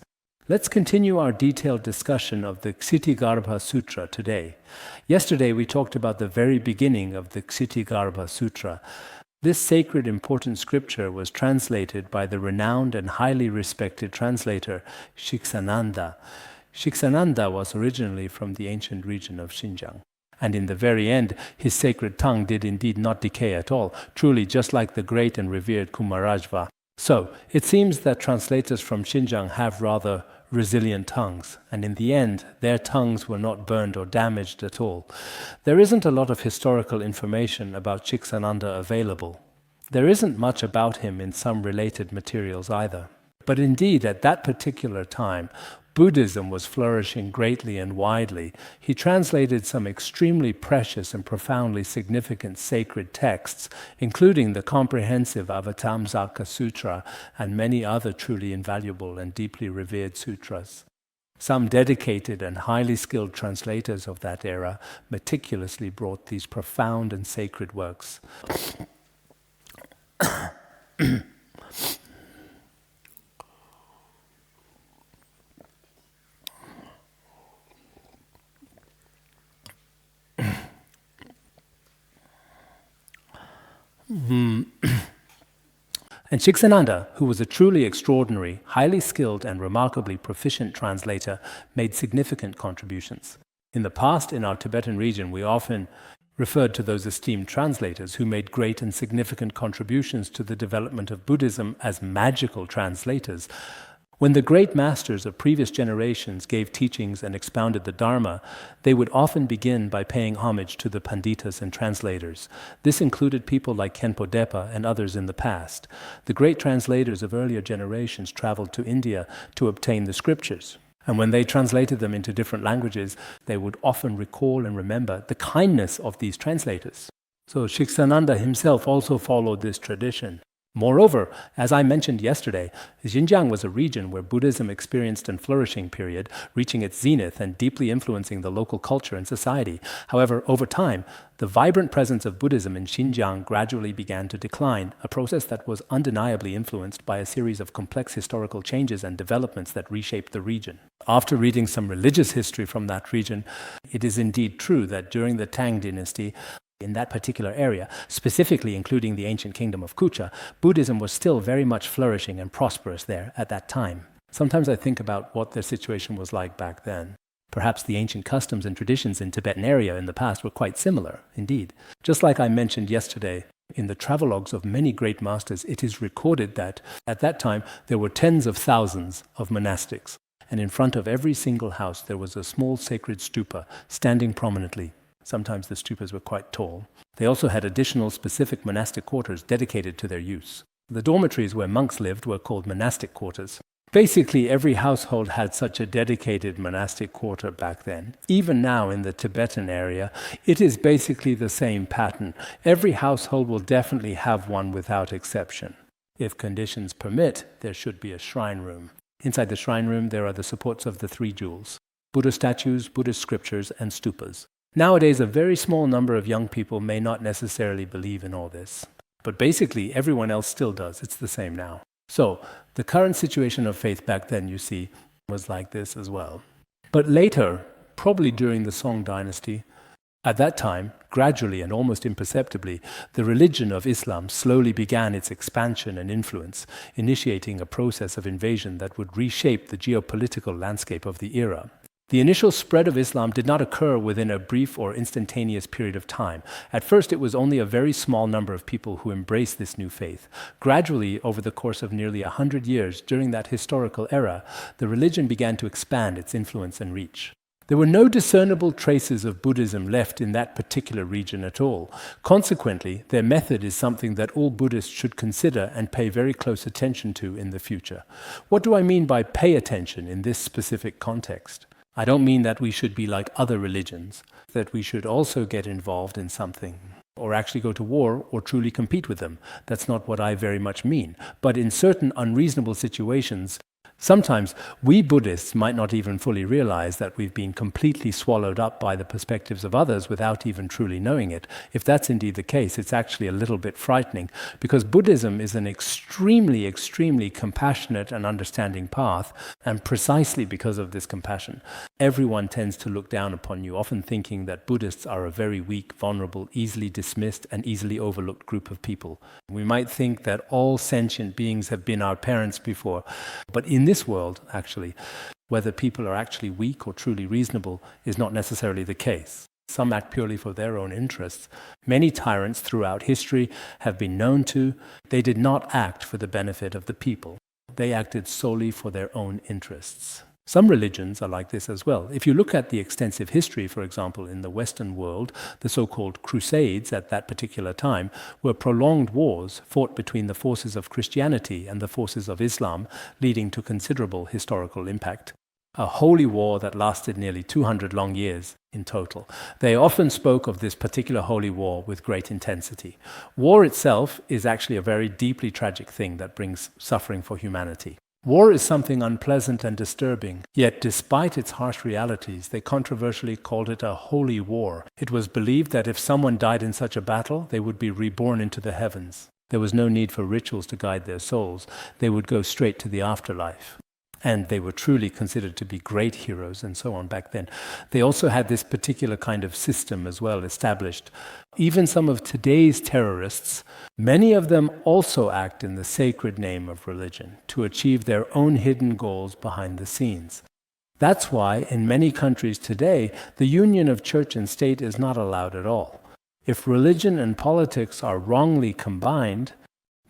Let's continue our detailed discussion of the Ksitigarbha Sutra today. Yesterday we talked about the very beginning of the Ksitigarbha Sutra. This sacred important scripture was translated by the renowned and highly respected translator Shiksananda. Shiksananda was originally from the ancient region of Xinjiang. And in the very end, his sacred tongue did indeed not decay at all, truly just like the great and revered Kumarajva. So, it seems that translators from Xinjiang have rather resilient tongues, and in the end, their tongues were not burned or damaged at all. There isn't a lot of historical information about Shiksananda available. There isn't much about him in some related materials either. But indeed, at that particular time, Buddhism was flourishing greatly and widely. He translated some extremely precious and profoundly significant sacred texts, including the comprehensive Avatamsaka Sutra and many other truly invaluable and deeply revered sutras. Some dedicated and highly skilled translators of that era meticulously brought these profound and sacred works. And Shiksananda, who was a truly extraordinary, highly skilled and remarkably proficient translator, made significant contributions. In the past, in our Tibetan region, we often referred to those esteemed translators who made great and significant contributions to the development of Buddhism as magical translators. When the great masters of previous generations gave teachings and expounded the Dharma, they would often begin by paying homage to the Panditas and translators. This included people like Khenpo Depa and others in the past. The great translators of earlier generations traveled to India to obtain the scriptures. And when they translated them into different languages, they would often recall and remember the kindness of these translators. So Shiksananda himself also followed this tradition. Moreover, as I mentioned yesterday, Xinjiang was a region where Buddhism experienced a flourishing period, reaching its zenith and deeply influencing the local culture and society. However, over time, the vibrant presence of Buddhism in Xinjiang gradually began to decline, a process that was undeniably influenced by a series of complex historical changes and developments that reshaped the region. After reading some religious history from that region, it is indeed true that during the Tang dynasty, in that particular area, specifically including the ancient kingdom of Kucha, Buddhism was still very much flourishing and prosperous there at that time. Sometimes I think about what their situation was like back then. Perhaps the ancient customs and traditions in Tibetan area in the past were quite similar, indeed. Just like I mentioned yesterday, in the travelogues of many great masters, it is recorded that at that time there were tens of thousands of monastics, and in front of every single house there was a small sacred stupa standing prominently. Sometimes the stupas were quite tall. They also had additional specific monastic quarters dedicated to their use. The dormitories where monks lived were called monastic quarters. Basically, every household had such a dedicated monastic quarter back then. Even now in the Tibetan area, it is basically the same pattern. Every household will definitely have one without exception. If conditions permit, there should be a shrine room. Inside the shrine room, there are the supports of the three jewels: Buddha statues, Buddhist scriptures, and stupas. Nowadays, a very small number of young people may not necessarily believe in all this. But basically, everyone else still does. It's the same now. So, the current situation of faith back then, you see, was like this as well. But later, probably during the Song dynasty, at that time, gradually and almost imperceptibly, the religion of Islam slowly began its expansion and influence, initiating a process of invasion that would reshape the geopolitical landscape of the era. The initial spread of Islam did not occur within a brief or instantaneous period of time. At first, it was only a very small number of people who embraced this new faith. Gradually, over the course of nearly 100 years during that historical era, the religion began to expand its influence and reach. There were no discernible traces of Buddhism left in that particular region at all. Consequently, their method is something that all Buddhists should consider and pay very close attention to in the future. What do I mean by pay attention in this specific context? I don't mean that we should be like other religions, that we should also get involved in something, or actually go to war, or truly compete with them. That's not what I very much mean. But in certain unreasonable situations, sometimes we Buddhists might not even fully realize that we've been completely swallowed up by the perspectives of others without even truly knowing it. If that's indeed the case, it's actually a little bit frightening, because Buddhism is an extremely, extremely compassionate and understanding path, and precisely because of this compassion, everyone tends to look down upon you, often thinking that Buddhists are a very weak, vulnerable, easily dismissed and easily overlooked group of people. We might think that all sentient beings have been our parents before, but in this world, actually, whether people are actually weak or truly reasonable is not necessarily the case. Some act purely for their own interests. Many tyrants throughout history have been known to. They did not act for the benefit of the people. They acted solely for their own interests. Some religions are like this as well. If you look at the extensive history, for example, in the Western world, the so-called Crusades at that particular time were prolonged wars fought between the forces of Christianity and the forces of Islam, leading to considerable historical impact. A holy war that lasted nearly 200 long years in total. They often spoke of this particular holy war with great intensity. War itself is actually a very deeply tragic thing that brings suffering for humanity. War is something unpleasant and disturbing, yet despite its harsh realities, they controversially called it a holy war. It was believed that if someone died in such a battle, they would be reborn into the heavens. There was no need for rituals to guide their souls. They would go straight to the afterlife. And they were truly considered to be great heroes and so on back then. They also had this particular kind of system as well established. Even some of today's terrorists, many of them also act in the sacred name of religion to achieve their own hidden goals behind the scenes. That's why in many countries today, the union of church and state is not allowed at all. If religion and politics are wrongly combined,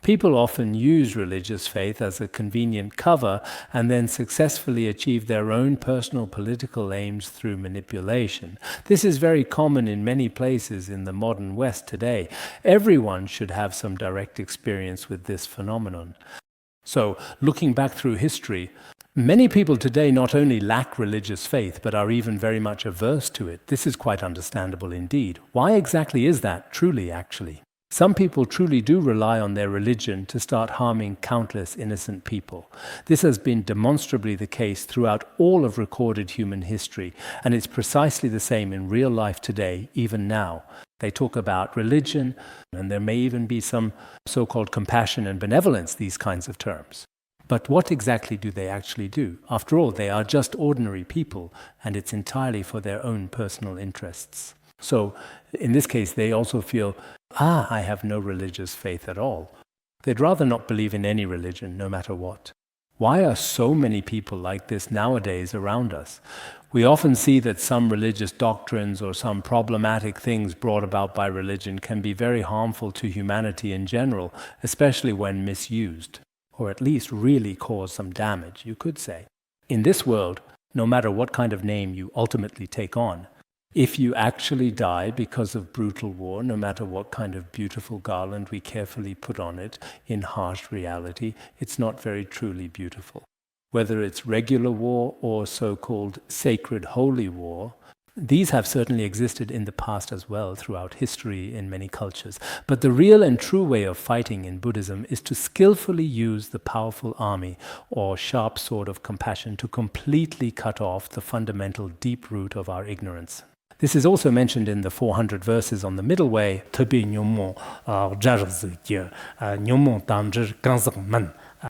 people often use religious faith as a convenient cover and then successfully achieve their own personal political aims through manipulation. This is very common in many places in the modern West today. Everyone should have some direct experience with this phenomenon. So, looking back through history, Many people today not only lack religious faith, but are even very much averse to it. This is quite understandable indeed. Why exactly is that, truly, actually? Some people truly do rely on their religion to start harming countless innocent people. This has been demonstrably the case throughout all of recorded human history, and it's precisely the same in real life today, even now. They talk about religion, and there may even be some so-called compassion and benevolence, these kinds of terms. But what exactly do they actually do? After all, they are just ordinary people, and it's entirely for their own personal interests. So, in this case, they also feel, I have no religious faith at all. They'd rather not believe in any religion, no matter what. Why are so many people like this nowadays around us? We often see that some religious doctrines or some problematic things brought about by religion can be very harmful to humanity in general, especially when misused, or at least really cause some damage, you could say. In this world, no matter what kind of name you ultimately take on, if you actually die because of brutal war, no matter what kind of beautiful garland we carefully put on it, in harsh reality, it's not very truly beautiful. Whether it's regular war or so-called sacred holy war, these have certainly existed in the past as well throughout history in many cultures. But the real and true way of fighting in Buddhism is to skillfully use the powerful army or sharp sword of compassion to completely cut off the fundamental deep root of our ignorance. This is also mentioned in the 400 verses on the middle way.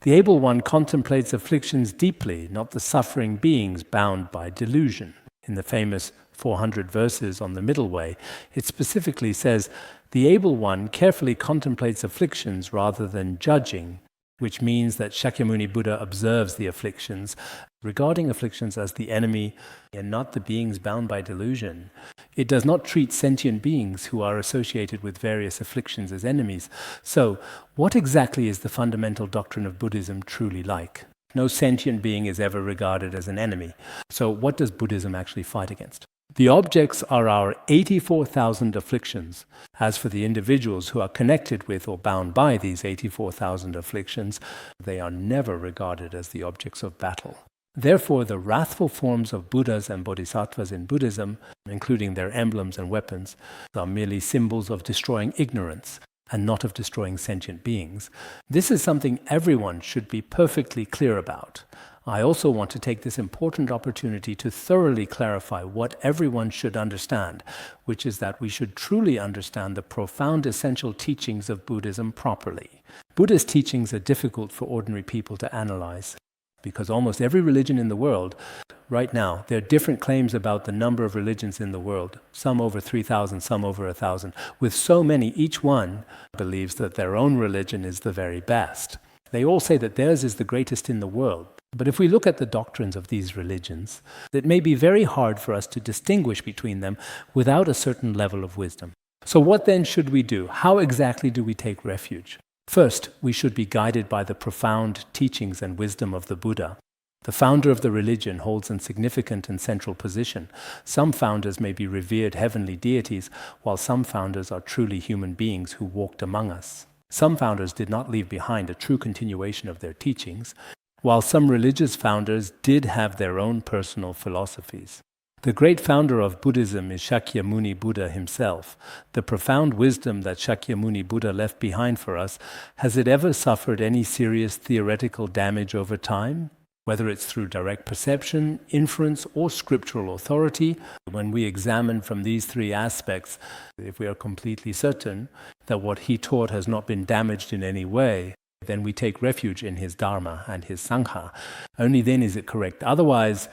The able one contemplates afflictions deeply, not the suffering beings bound by delusion. In the famous 400 verses on the middle way, it specifically says, the able one carefully contemplates afflictions rather than judging, which means that Shakyamuni Buddha observes the afflictions, regarding afflictions as the enemy and not the beings bound by delusion. It does not treat sentient beings who are associated with various afflictions as enemies. So, what exactly is the fundamental doctrine of Buddhism truly like? No sentient being is ever regarded as an enemy. So, what does Buddhism actually fight against? The objects are our 84,000 afflictions. As for the individuals who are connected with or bound by these 84,000 afflictions, they are never regarded as the objects of battle. Therefore, the wrathful forms of Buddhas and Bodhisattvas in Buddhism, including their emblems and weapons, are merely symbols of destroying ignorance and not of destroying sentient beings. This is something everyone should be perfectly clear about. I also want to take this important opportunity to thoroughly clarify what everyone should understand, which is that we should truly understand the profound essential teachings of Buddhism properly. Buddhist teachings are difficult for ordinary people to analyze, because almost every religion in the world, right now, there are different claims about the number of religions in the world, some over 3,000, some over 1,000. With so many, each one believes that their own religion is the very best. They all say that theirs is the greatest in the world. But if we look at the doctrines of these religions, it may be very hard for us to distinguish between them without a certain level of wisdom. So what then should we do? How exactly do we take refuge? First, we should be guided by the profound teachings and wisdom of the Buddha. The founder of the religion holds a significant and central position. Some founders may be revered heavenly deities, while some founders are truly human beings who walked among us. Some founders did not leave behind a true continuation of their teachings, while some religious founders did have their own personal philosophies. The great founder of Buddhism is Shakyamuni Buddha himself. The profound wisdom that Shakyamuni Buddha left behind for us, has it ever suffered any serious theoretical damage over time? Whether it's through direct perception, inference, or scriptural authority, when we examine from these three aspects, if we are completely certain that what he taught has not been damaged in any way, then we take refuge in his Dharma and his Sangha. Only then is it correct. Otherwise,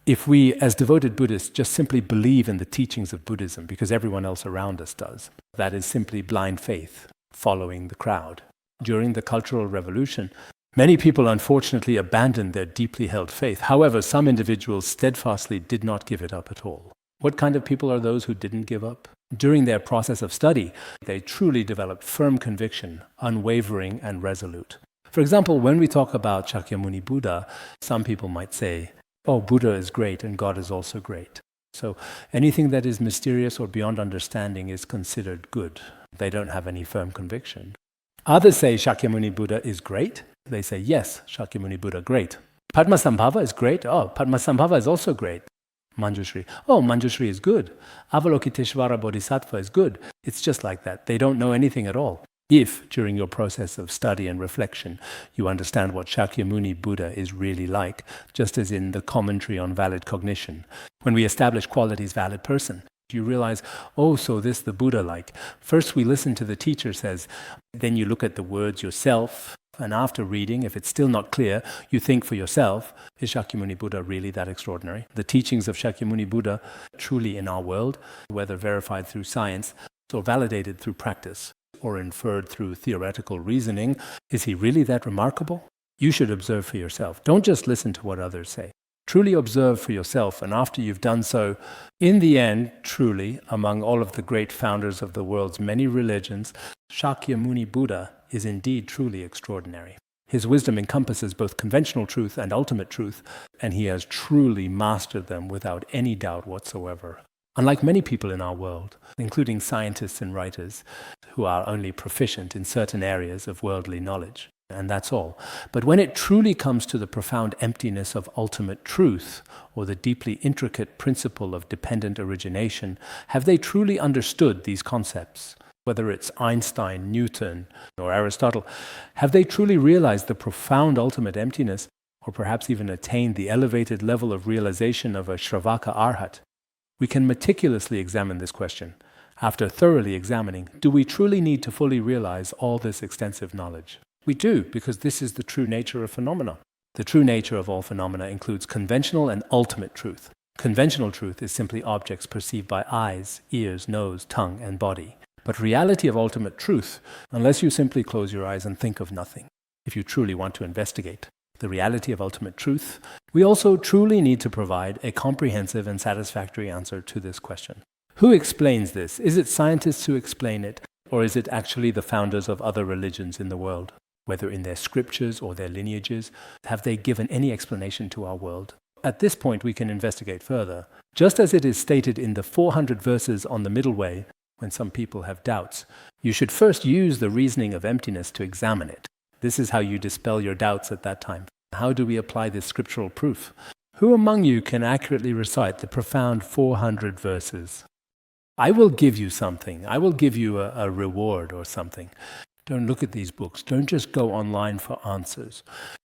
if we, as devoted Buddhists, just simply believe in the teachings of Buddhism because everyone else around us does, that is simply blind faith, following the crowd. During the Cultural Revolution, many people unfortunately abandoned their deeply held faith. However, some individuals steadfastly did not give it up at all. What kind of people are those who didn't give up? During their process of study, they truly developed firm conviction, unwavering and resolute. For example, when we talk about Shakyamuni Buddha, some people might say, oh, Buddha is great and God is also great. So anything that is mysterious or beyond understanding is considered good. They don't have any firm conviction. Others say Shakyamuni Buddha is great. They say, yes, Shakyamuni Buddha, great. Padmasambhava is great. Oh, Padmasambhava is also great. Manjushri. Oh, Manjushri is good. Avalokiteshvara Bodhisattva is good. It's just like that. They don't know anything at all. If, during your process of study and reflection, you understand what Shakyamuni Buddha is really like, just as in the commentary on valid cognition, when we establish qualities valid person, you realize, oh, so this the Buddha like. First we listen to the teacher says, then you look at the words yourself, and after reading, if it's still not clear, you think for yourself, is Shakyamuni Buddha really that extraordinary? The teachings of Shakyamuni Buddha truly in our world, whether verified through science or validated through practice or inferred through theoretical reasoning, is he really that remarkable? You should observe for yourself. Don't just listen to what others say. Truly observe for yourself, and after you've done so, in the end, truly, among all of the great founders of the world's many religions, Shakyamuni Buddha is indeed truly extraordinary. His wisdom encompasses both conventional truth and ultimate truth, and he has truly mastered them without any doubt whatsoever. Unlike many people in our world, including scientists and writers, who are only proficient in certain areas of worldly knowledge, and that's all. But when it truly comes to the profound emptiness of ultimate truth, or the deeply intricate principle of dependent origination, have they truly understood these concepts? Whether it's Einstein, Newton, or Aristotle, have they truly realized the profound ultimate emptiness, or perhaps even attained the elevated level of realization of a Shravaka Arhat? We can meticulously examine this question. After thoroughly examining, do we truly need to fully realize all this extensive knowledge? We do, because this is the true nature of phenomena. The true nature of all phenomena includes conventional and ultimate truth. Conventional truth is simply objects perceived by eyes, ears, nose, tongue, and body. But reality of ultimate truth, unless you simply close your eyes and think of nothing, if you truly want to investigate the reality of ultimate truth, we also truly need to provide a comprehensive and satisfactory answer to this question. Who explains this? Is it scientists who explain it, or is it actually the founders of other religions in the world? Whether in their scriptures or their lineages, have they given any explanation to our world? At this point we can investigate further. Just as it is stated in the 400 verses on the middle way, when some people have doubts, you should first use the reasoning of emptiness to examine it. This is how you dispel your doubts at that time. How do we apply this scriptural proof? Who among you can accurately recite the profound 400 verses? I will give you something. I will give you a reward or something. Don't look at these books. Don't just go online for answers.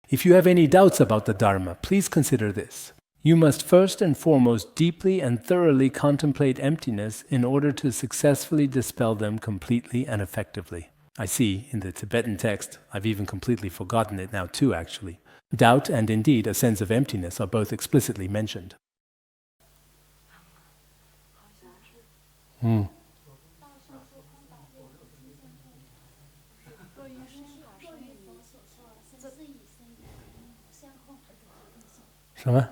If you have any doubts about the Dharma, please consider this. You must first and foremost deeply and thoroughly contemplate emptiness in order to successfully dispel them completely and effectively. I see in the Tibetan text, I've even completely forgotten it now too actually. Doubt and indeed a sense of emptiness are both explicitly mentioned. 什么？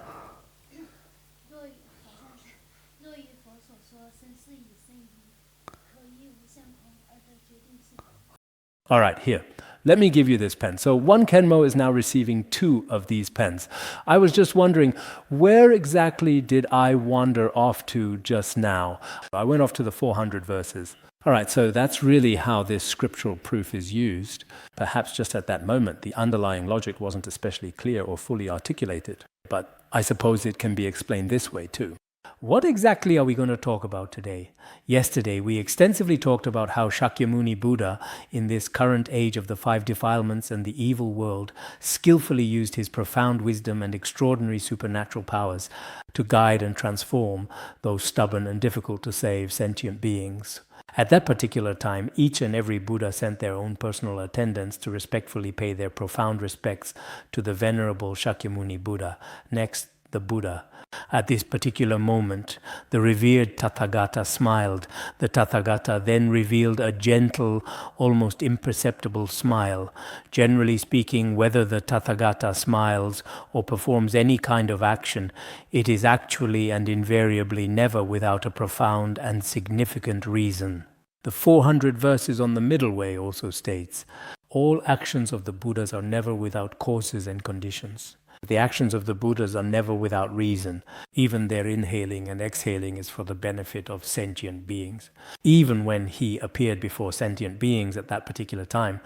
All right, here. Let me give you this pen. So one Khenpo is now receiving 2 of these pens. I was just wondering, where exactly did I wander off to just now? I went off to the 400 verses. All right, so that's really how this scriptural proof is used. Perhaps just at that moment, the underlying logic wasn't especially clear or fully articulated. But I suppose it can be explained this way too. What exactly are we going to talk about today? Yesterday, we extensively talked about how Shakyamuni Buddha, in this current age of the 5 defilements and the evil world, skillfully used his profound wisdom and extraordinary supernatural powers to guide and transform those stubborn and difficult to save sentient beings. At that particular time, each and every Buddha sent their own personal attendants to respectfully pay their profound respects to the venerable Shakyamuni Buddha. Next, the Buddha. At this particular moment, the revered Tathagata smiled. The Tathagata then revealed a gentle, almost imperceptible smile. Generally speaking, whether the Tathagata smiles or performs any kind of action, it is actually and invariably never without a profound and significant reason. The 400 verses on the middle way also states, all actions of the Buddhas are never without causes and conditions. The actions of the Buddhas are never without reason. Even their inhaling and exhaling is for the benefit of sentient beings. Even when he appeared before sentient beings at that particular time,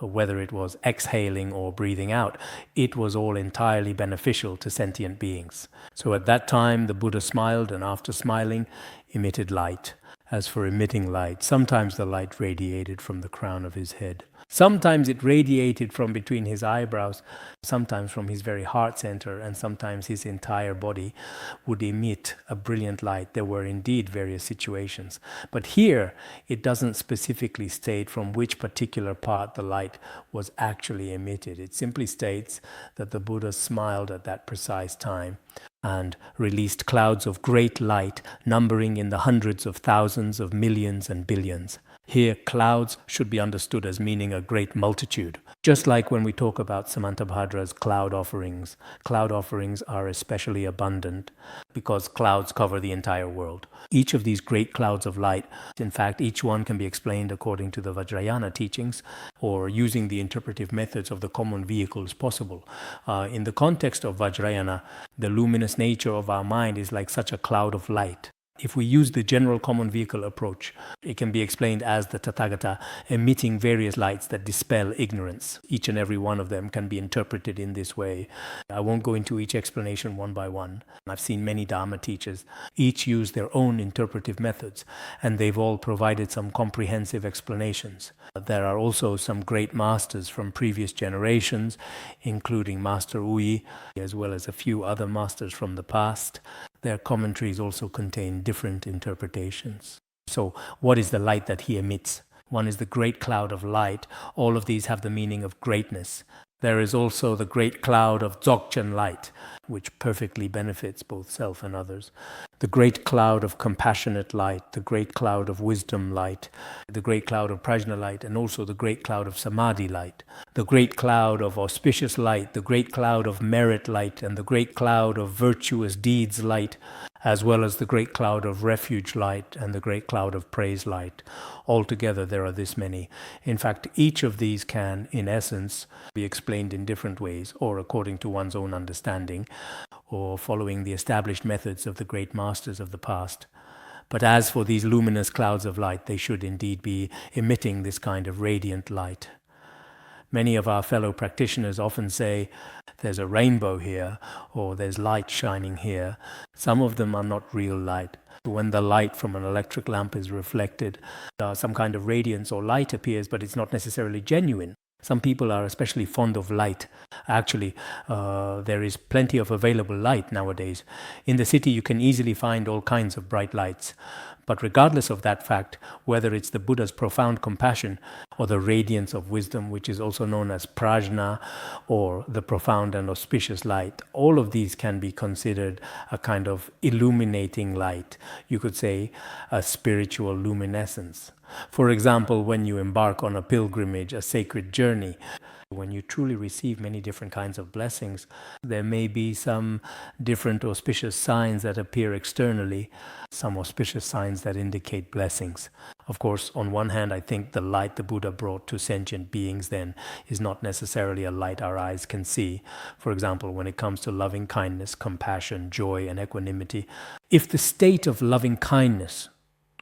whether it was exhaling or breathing out, it was all entirely beneficial to sentient beings. So at that time, the Buddha smiled, and after smiling, emitted light. As for emitting light, sometimes the light radiated from the crown of his head. Sometimes it radiated from between his eyebrows, sometimes from his very heart center, and sometimes his entire body would emit a brilliant light. There were indeed various situations. But here, it doesn't specifically state from which particular part the light was actually emitted. It simply states that the Buddha smiled at that precise time and released clouds of great light, numbering in the hundreds of thousands of millions and billions. Here, clouds should be understood as meaning a great multitude. Just like when we talk about Samantabhadra's cloud offerings are especially abundant because clouds cover the entire world. Each of these great clouds of light, in fact, each one can be explained according to the Vajrayana teachings or using the interpretive methods of the common vehicles possible. In the context of Vajrayana, the luminous nature of our mind is like such a cloud of light. If we use the general common vehicle approach, it can be explained as the Tathagata emitting various lights that dispel ignorance. Each and every one of them can be interpreted in this way. I won't go into each explanation one by one. I've seen many Dharma teachers. Each use their own interpretive methods, and they've all provided some comprehensive explanations. There are also some great masters from previous generations, including Master Uyi, as well as a few other masters from the past. Their commentaries also contain different interpretations. So, what is the light that he emits? One is the great cloud of light. All of these have the meaning of greatness. There is also the great cloud of Dzogchen light, which perfectly benefits both self and others. The great cloud of compassionate light, the great cloud of wisdom light, the great cloud of prajna light, and also the great cloud of samadhi light. The great cloud of auspicious light, the great cloud of merit light, and the great cloud of virtuous deeds light, as well as the great cloud of refuge light and the great cloud of praise light. Altogether, there are this many. In fact, each of these can, in essence, be explained in different ways, or according to one's own understanding, or following the established methods of the great masters of the past. But as for these luminous clouds of light, they should indeed be emitting this kind of radiant light. Many of our fellow practitioners often say, there's a rainbow here, or there's light shining here. Some of them are not real light. When the light from an electric lamp is reflected, some kind of radiance or light appears, but it's not necessarily genuine. Some people are especially fond of light. Actually, there is plenty of available light nowadays. In the city, you can easily find all kinds of bright lights. But regardless of that fact, whether it's the Buddha's profound compassion or the radiance of wisdom, which is also known as prajna, or the profound and auspicious light, all of these can be considered a kind of illuminating light. You could say a spiritual luminescence. For example, when you embark on a pilgrimage, a sacred journey, when you truly receive many different kinds of blessings, there may be some different auspicious signs that appear externally, some auspicious signs that indicate blessings. Of course, on one hand, I think the light the Buddha brought to sentient beings then is not necessarily a light our eyes can see. For example, when it comes to loving kindness, compassion, joy, and equanimity, if the state of loving kindness,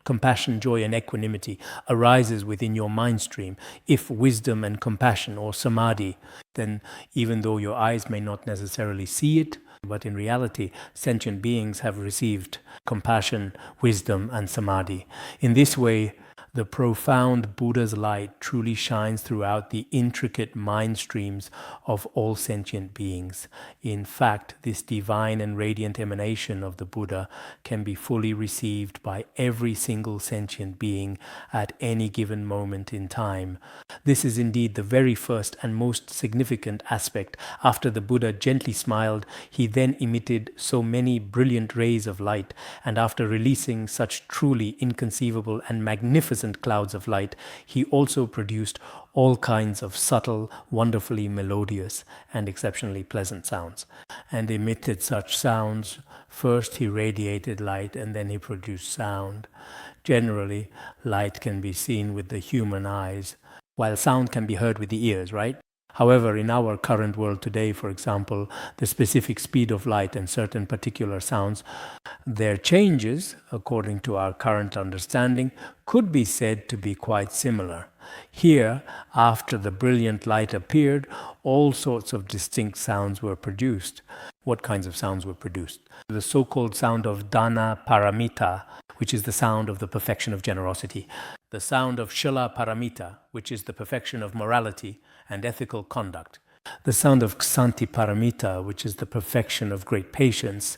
compassion, joy, and equanimity arises within your mind stream, if wisdom and compassion or samadhi, then even though your eyes may not necessarily see it, but in reality, sentient beings have received compassion, wisdom, and samadhi. In this way, the profound Buddha's light truly shines throughout the intricate mind streams of all sentient beings. In fact, this divine and radiant emanation of the Buddha can be fully received by every single sentient being at any given moment in time. This is indeed the very first and most significant aspect. After the Buddha gently smiled, he then emitted so many brilliant rays of light, and after releasing such truly inconceivable and magnificent clouds of light, he also produced all kinds of subtle, wonderfully melodious, and exceptionally pleasant sounds, and emitted such sounds. First he radiated light, and then he produced sound. Generally, light can be seen with the human eyes, while sound can be heard with the ears, right? However, in our current world today, for example, the specific speed of light and certain particular sounds, their changes, according to our current understanding, could be said to be quite similar. Here, after the brilliant light appeared, all sorts of distinct sounds were produced. What kinds of sounds were produced? The so-called sound of dana paramita, which is the sound of the perfection of generosity. The sound of shila paramita, which is the perfection of morality and ethical conduct. The sound of ksanti paramita, which is the perfection of great patience.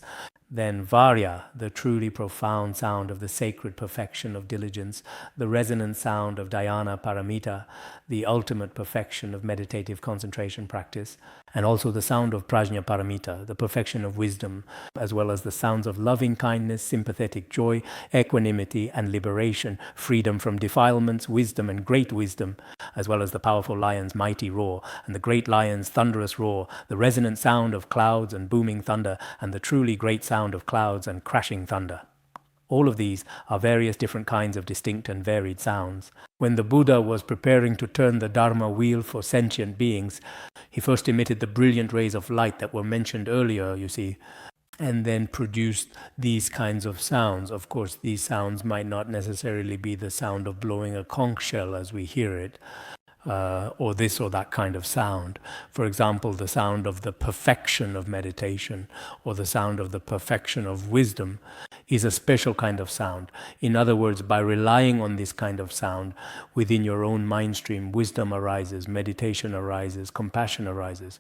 Then varya, the truly profound sound of the sacred perfection of diligence, the resonant sound of dhyana paramita, the ultimate perfection of meditative concentration practice, and also the sound of prajna paramita, the perfection of wisdom, as well as the sounds of loving kindness, sympathetic joy, equanimity and liberation, freedom from defilements, wisdom and great wisdom, as well as the powerful lion's mighty roar, and the great lion's thunderous roar, the resonant sound of clouds and booming thunder, and the truly great sound of clouds and crashing thunder. All of these are various different kinds of distinct and varied sounds. When the Buddha was preparing to turn the Dharma wheel for sentient beings, he first emitted the brilliant rays of light that were mentioned earlier, you see, and then produced these kinds of sounds. Of course, these sounds might not necessarily be the sound of blowing a conch shell as we hear it, or this or that kind of sound. For example, the sound of the perfection of meditation or the sound of the perfection of wisdom is a special kind of sound. In other words, by relying on this kind of sound within your own mind stream, wisdom arises, meditation arises, compassion arises.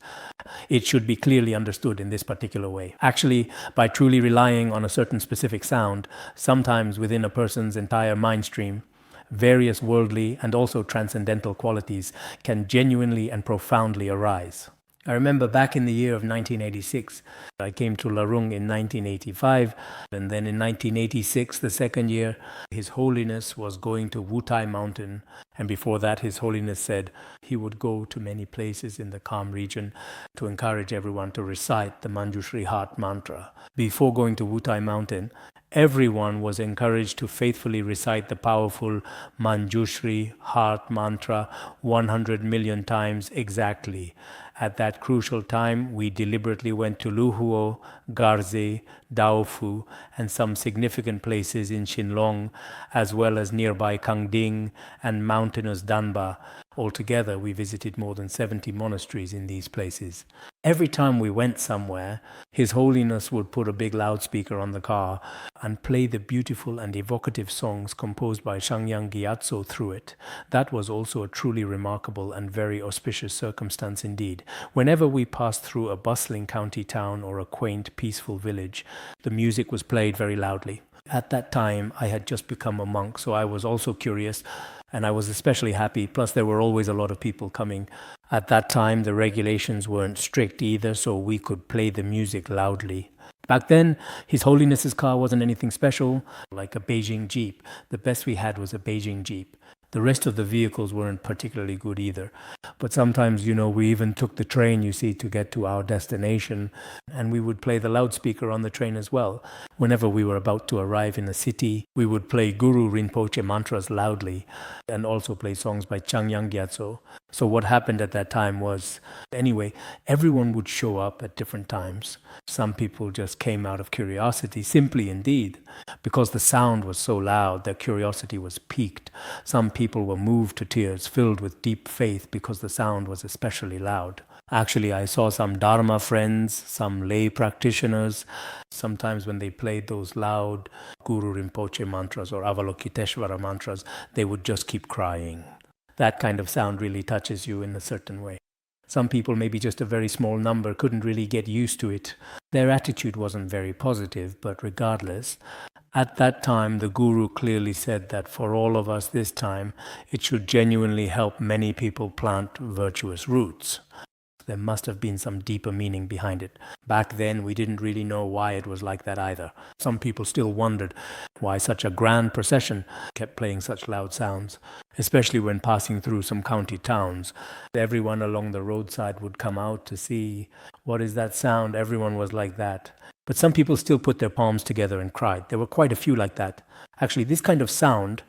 It should be clearly understood in this particular way. Actually, by truly relying on a certain specific sound, sometimes within a person's entire mind stream, various worldly and also transcendental qualities can genuinely and profoundly arise. I remember back in the year of 1986, I came to Larung in 1985, and then in 1986, the second year, His Holiness was going to Wutai Mountain, and before that His Holiness said he would go to many places in the Kham region to encourage everyone to recite the Manjushri Heart Mantra. Before going to Wutai Mountain, everyone was encouraged to faithfully recite the powerful Manjushri Heart Mantra 100 million times exactly. At that crucial time, we deliberately went to Luhuo, Garze, Daofu, and some significant places in Shinlong, as well as nearby Kangding and mountainous Danba. Altogether, we visited more than 70 monasteries in these places. Every time we went somewhere, His Holiness would put a big loudspeaker on the car and play the beautiful and evocative songs composed by Shangyang Gyatso through it. That was also a truly remarkable and very auspicious circumstance indeed. Whenever we passed through a bustling county town or a quaint, peaceful village, the music was played very loudly. At that time, I had just become a monk, so I was also curious, and I was especially happy. Plus, there were always a lot of people coming. At that time, the regulations weren't strict either, so we could play the music loudly. Back then, His Holiness's car wasn't anything special, like a Beijing Jeep. The best we had was a Beijing Jeep. The rest of the vehicles weren't particularly good either. But sometimes, we even took the train, to get to our destination, and we would play the loudspeaker on the train as well. Whenever we were about to arrive in a city, we would play Guru Rinpoche mantras loudly and also play songs by Changyang Gyatso. So what happened at that time was, everyone would show up at different times. Some people just came out of curiosity, simply indeed, because the sound was so loud, their curiosity was piqued. Some people were moved to tears, filled with deep faith because the sound was especially loud. Actually, I saw some Dharma friends, some lay practitioners. Sometimes when they played those loud Guru Rinpoche mantras or Avalokiteshvara mantras, they would just keep crying. That kind of sound really touches you in a certain way. Some people, maybe just a very small number, couldn't really get used to it. Their attitude wasn't very positive, but regardless, at that time, the Guru clearly said that for all of us this time, it should genuinely help many people plant virtuous roots. There must have been some deeper meaning behind it. Back then, we didn't really know why it was like that either. Some people still wondered why such a grand procession kept playing such loud sounds, especially when passing through some county towns. Everyone along the roadside would come out to see, what is that sound? Everyone was like that. But some people still put their palms together and cried. There were quite a few like that. Actually, this kind of sound,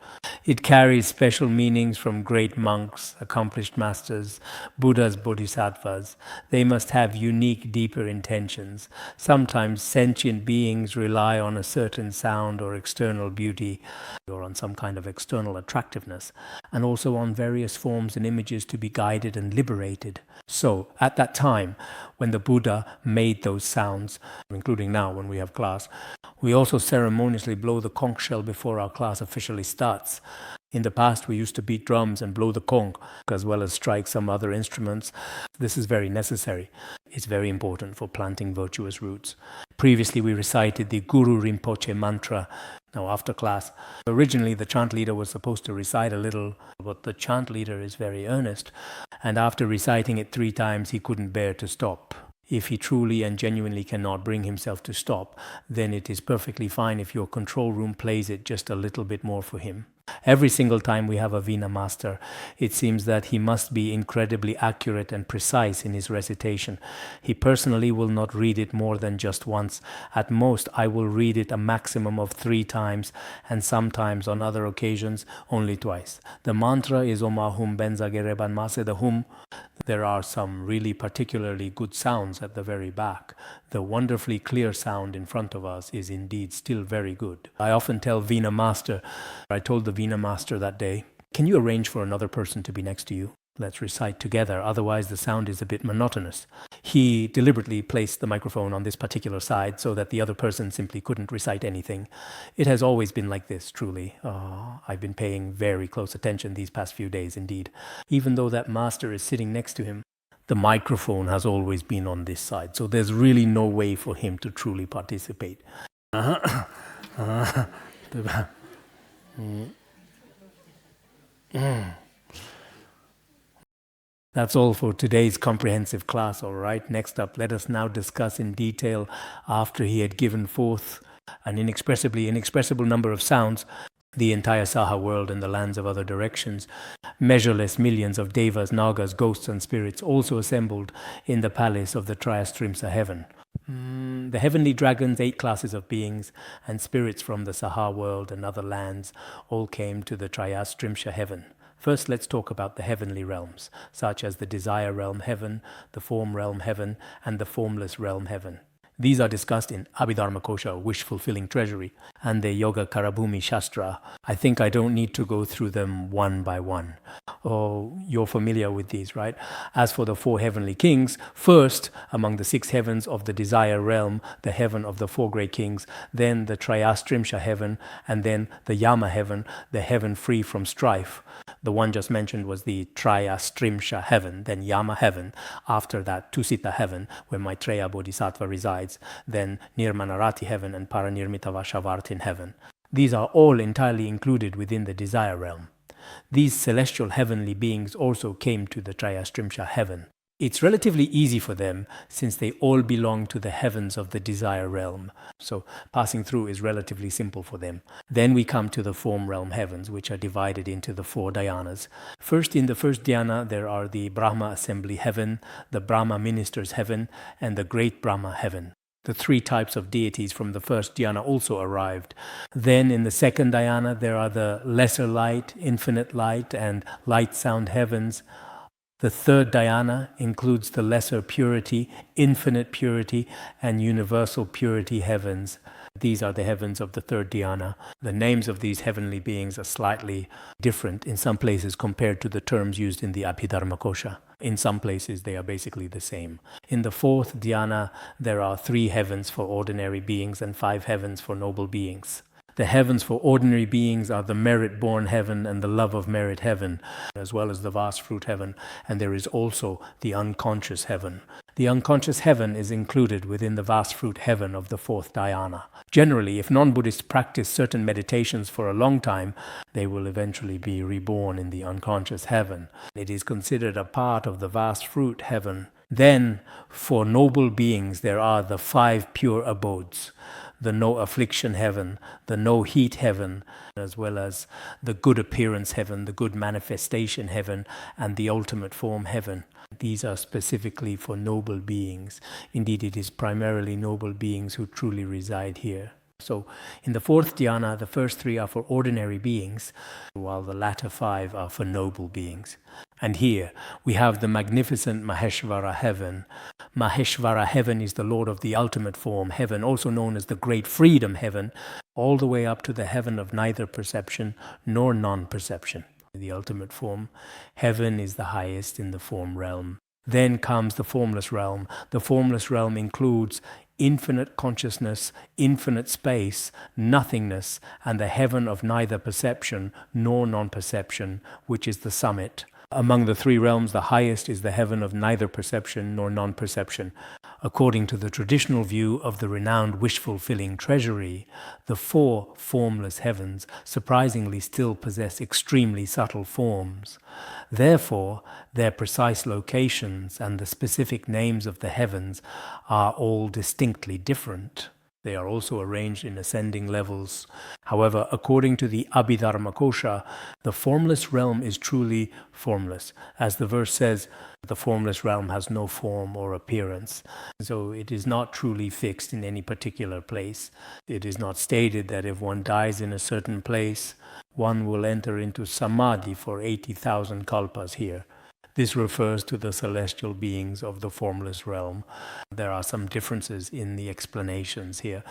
it carries special meanings from great monks, accomplished masters, Buddhas, Bodhisattvas. They must have unique, deeper intentions. Sometimes sentient beings rely on a certain sound or external beauty, or on some kind of external attractiveness, and also on various forms and images to be guided and liberated. So, at that time, when the Buddha made those sounds, including now when we have class, we also ceremoniously blow the conch shell before our class officially starts. In the past, we used to beat drums and blow the conch, as well as strike some other instruments. This is very necessary. It's very important for planting virtuous roots. Previously, we recited the Guru Rinpoche mantra. Now, after class, originally the chant leader was supposed to recite a little, but the chant leader is very earnest, and after reciting it 3 times, he couldn't bear to stop. If he truly and genuinely cannot bring himself to stop, then it is perfectly fine if your control room plays it just a little bit more for him. Every single time we have a Vina master, it seems that he must be incredibly accurate and precise in his recitation. He personally will not read it more than just once. At most, I will read it a maximum of 3 times, and sometimes on other occasions only twice. The mantra is Om Ahum Benza Gereban Mase the Hum. There are some really particularly good sounds at the very back. The wonderfully clear sound in front of us is indeed still very good. I often tell Vina Master, I told the Vina Master that day, can you arrange for another person to be next to you? Let's recite together, otherwise the sound is a bit monotonous. He deliberately placed the microphone on this particular side so that the other person simply couldn't recite anything. It has always been like this, truly. I've been paying very close attention these past few days indeed. Even though that master is sitting next to him, the microphone has always been on this side, so there's really no way for him to truly participate. That's all for today's comprehensive class, all right? Next up, let us now discuss in detail, after he had given forth an inexpressible number of sounds, the entire Saha world and the lands of other directions, measureless millions of devas, nāgas, ghosts and spirits also assembled in the palace of the Trāyastriṃśa Heaven. The heavenly dragons, 8 classes of beings, and spirits from the Saha world and other lands all came to the Trāyastriṃśa Heaven. First, let's talk about the heavenly realms, such as the desire realm heaven, the form realm heaven, and the formless realm heaven. These are discussed in Abhidharmakosha, Wish-Fulfilling Treasury, and the Yoga Karabhumi Shastra. I think I don't need to go through them one by one. Oh, you're familiar with these, right? As for the 4 heavenly kings, first, among the 6 heavens of the desire realm, the heaven of the 4 great kings, then the Trāyastriṃśa Heaven, and then the Yama Heaven, the heaven free from strife. The one just mentioned was the Trāyastriṃśa Heaven, then Yama Heaven, after that Tusita Heaven, where Maitreya Bodhisattva resides, then Nirmanarati Heaven and Paranirmitavashavartin Heaven. These are all entirely included within the desire realm. These celestial heavenly beings also came to the Trāyastriṃśa Heaven. It's relatively easy for them since they all belong to the heavens of the desire realm. So passing through is relatively simple for them. Then we come to the form realm heavens, which are divided into the 4 dhyanas. First, in the first dhyana, there are the Brahma Assembly Heaven, the Brahma Ministers Heaven, and the Great Brahma Heaven. The 3 types of deities from the first dhyana also arrived. Then in the second dhyana, there are the lesser light, infinite light, and light sound heavens. The third dhyana includes the lesser purity, infinite purity, and universal purity heavens. These are the heavens of the third dhyana. The names of these heavenly beings are slightly different in some places compared to the terms used in the Abhidharmakosha. In some places, they are basically the same. In the fourth dhyana, there are 3 heavens for ordinary beings and 5 heavens for noble beings. The heavens for ordinary beings are the merit-born heaven and the love of merit heaven, as well as the vast fruit heaven, and there is also the unconscious heaven. The unconscious heaven is included within the vast fruit heaven of the 4th dhyana. Generally, if non-Buddhists practice certain meditations for a long time, they will eventually be reborn in the unconscious heaven. It is considered a part of the vast fruit heaven. Then, for noble beings, there are the 5 pure abodes. The no affliction heaven, the no heat heaven, as well as the good appearance heaven, the good manifestation heaven, and the ultimate form heaven. These are specifically for noble beings. Indeed, it is primarily noble beings who truly reside here. So in the fourth dhyana, the first three are for ordinary beings, while the latter five are for noble beings. And here we have the magnificent Maheshvara Heaven. Maheshvara Heaven is the Lord of the ultimate form, heaven, also known as the Great Freedom Heaven, all the way up to the heaven of neither perception nor non-perception. The ultimate form. Heaven is the highest in the form realm. Then comes the formless realm. The formless realm includes infinite consciousness, infinite space, nothingness, and the heaven of neither perception nor non-perception, which is the summit. Among the three realms, the highest is the heaven of neither perception nor non-perception. According to the traditional view of the renowned wish-fulfilling treasury, the four formless heavens surprisingly still possess extremely subtle forms. Therefore, their precise locations and the specific names of the heavens are all distinctly different. They are also arranged in ascending levels. However, according to the Abhidharmakosha, the formless realm is truly formless. As the verse says, the formless realm has no form or appearance. So it is not truly fixed in any particular place. It is not stated that if one dies in a certain place, one will enter into samadhi for 80,000 kalpas here. This refers to the celestial beings of the formless realm. There are some differences in the explanations here.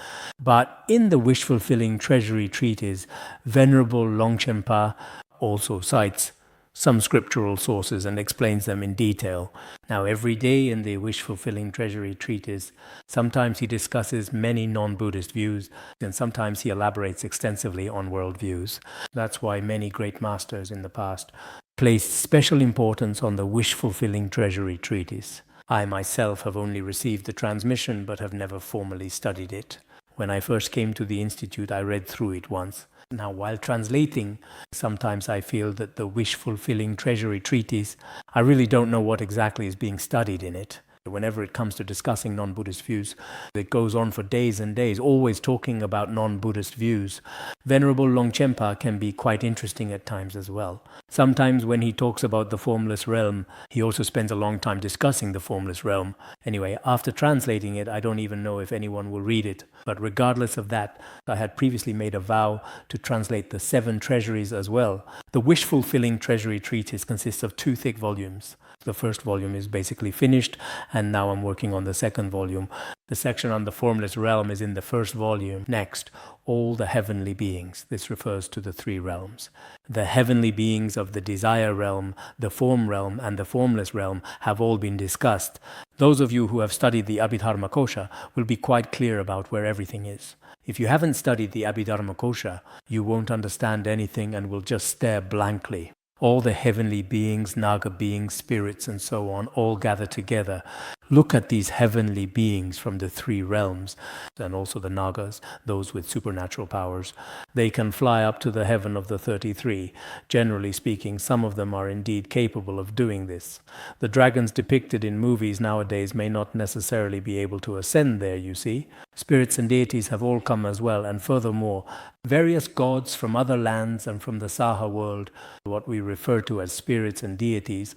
But in the wish-fulfilling treasury treatise, Venerable Longchenpa also cites some scriptural sources and explains them in detail. Now, every day in the wish-fulfilling treasury treatise, sometimes he discusses many non-Buddhist views, and sometimes he elaborates extensively on world views. That's why many great masters in the past placed special importance on the wish-fulfilling treasury treatise. I myself have only received the transmission but have never formally studied it. When I first came to the Institute, I read through it once. Now, while translating, sometimes I feel that the wish-fulfilling treasury treatise, I really don't know what exactly is being studied in it. Whenever it comes to discussing non-Buddhist views, it goes on for days and days, always talking about non-Buddhist views. Venerable Longchenpa can be quite interesting at times as well. Sometimes when he talks about the formless realm, he also spends a long time discussing the formless realm. Anyway, after translating it, I don't even know if anyone will read it. But regardless of that, I had previously made a vow to translate the 7 treasuries as well. The wish-fulfilling treasury treatise consists of 2 thick volumes. The first volume is basically finished, and now I'm working on the second volume. The section on the formless realm is in the first volume. Next, all the heavenly beings. This refers to the 3 realms. The heavenly beings of the desire realm, the form realm, and the formless realm have all been discussed. Those of you who have studied the Abhidharmakosha will be quite clear about where everything is. If you haven't studied the Abhidharmakosha, you won't understand anything and will just stare blankly. All the heavenly beings, naga beings, spirits, and so on, all gather together. Look at these heavenly beings from the 3 realms, and also the nagas, those with supernatural powers. They can fly up to the heaven of the 33. Generally speaking, some of them are indeed capable of doing this. The dragons depicted in movies nowadays may not necessarily be able to ascend there, you see. Spirits and deities have all come as well, and furthermore, various gods from other lands and from the Saha world, what we refer to as spirits and deities.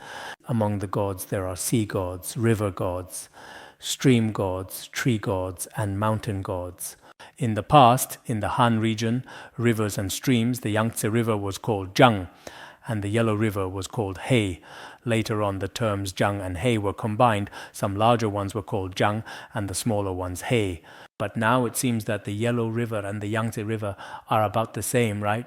Among the gods there are sea gods, river gods, stream gods, tree gods, and mountain gods. In the past, in the Han region, rivers and streams, the Yangtze River was called Jiang, and the Yellow River was called He. Later on, the terms Jiang and He were combined. Some larger ones were called Jiang, and the smaller ones He. But now it seems that the Yellow River and the Yangtze River are about the same, right?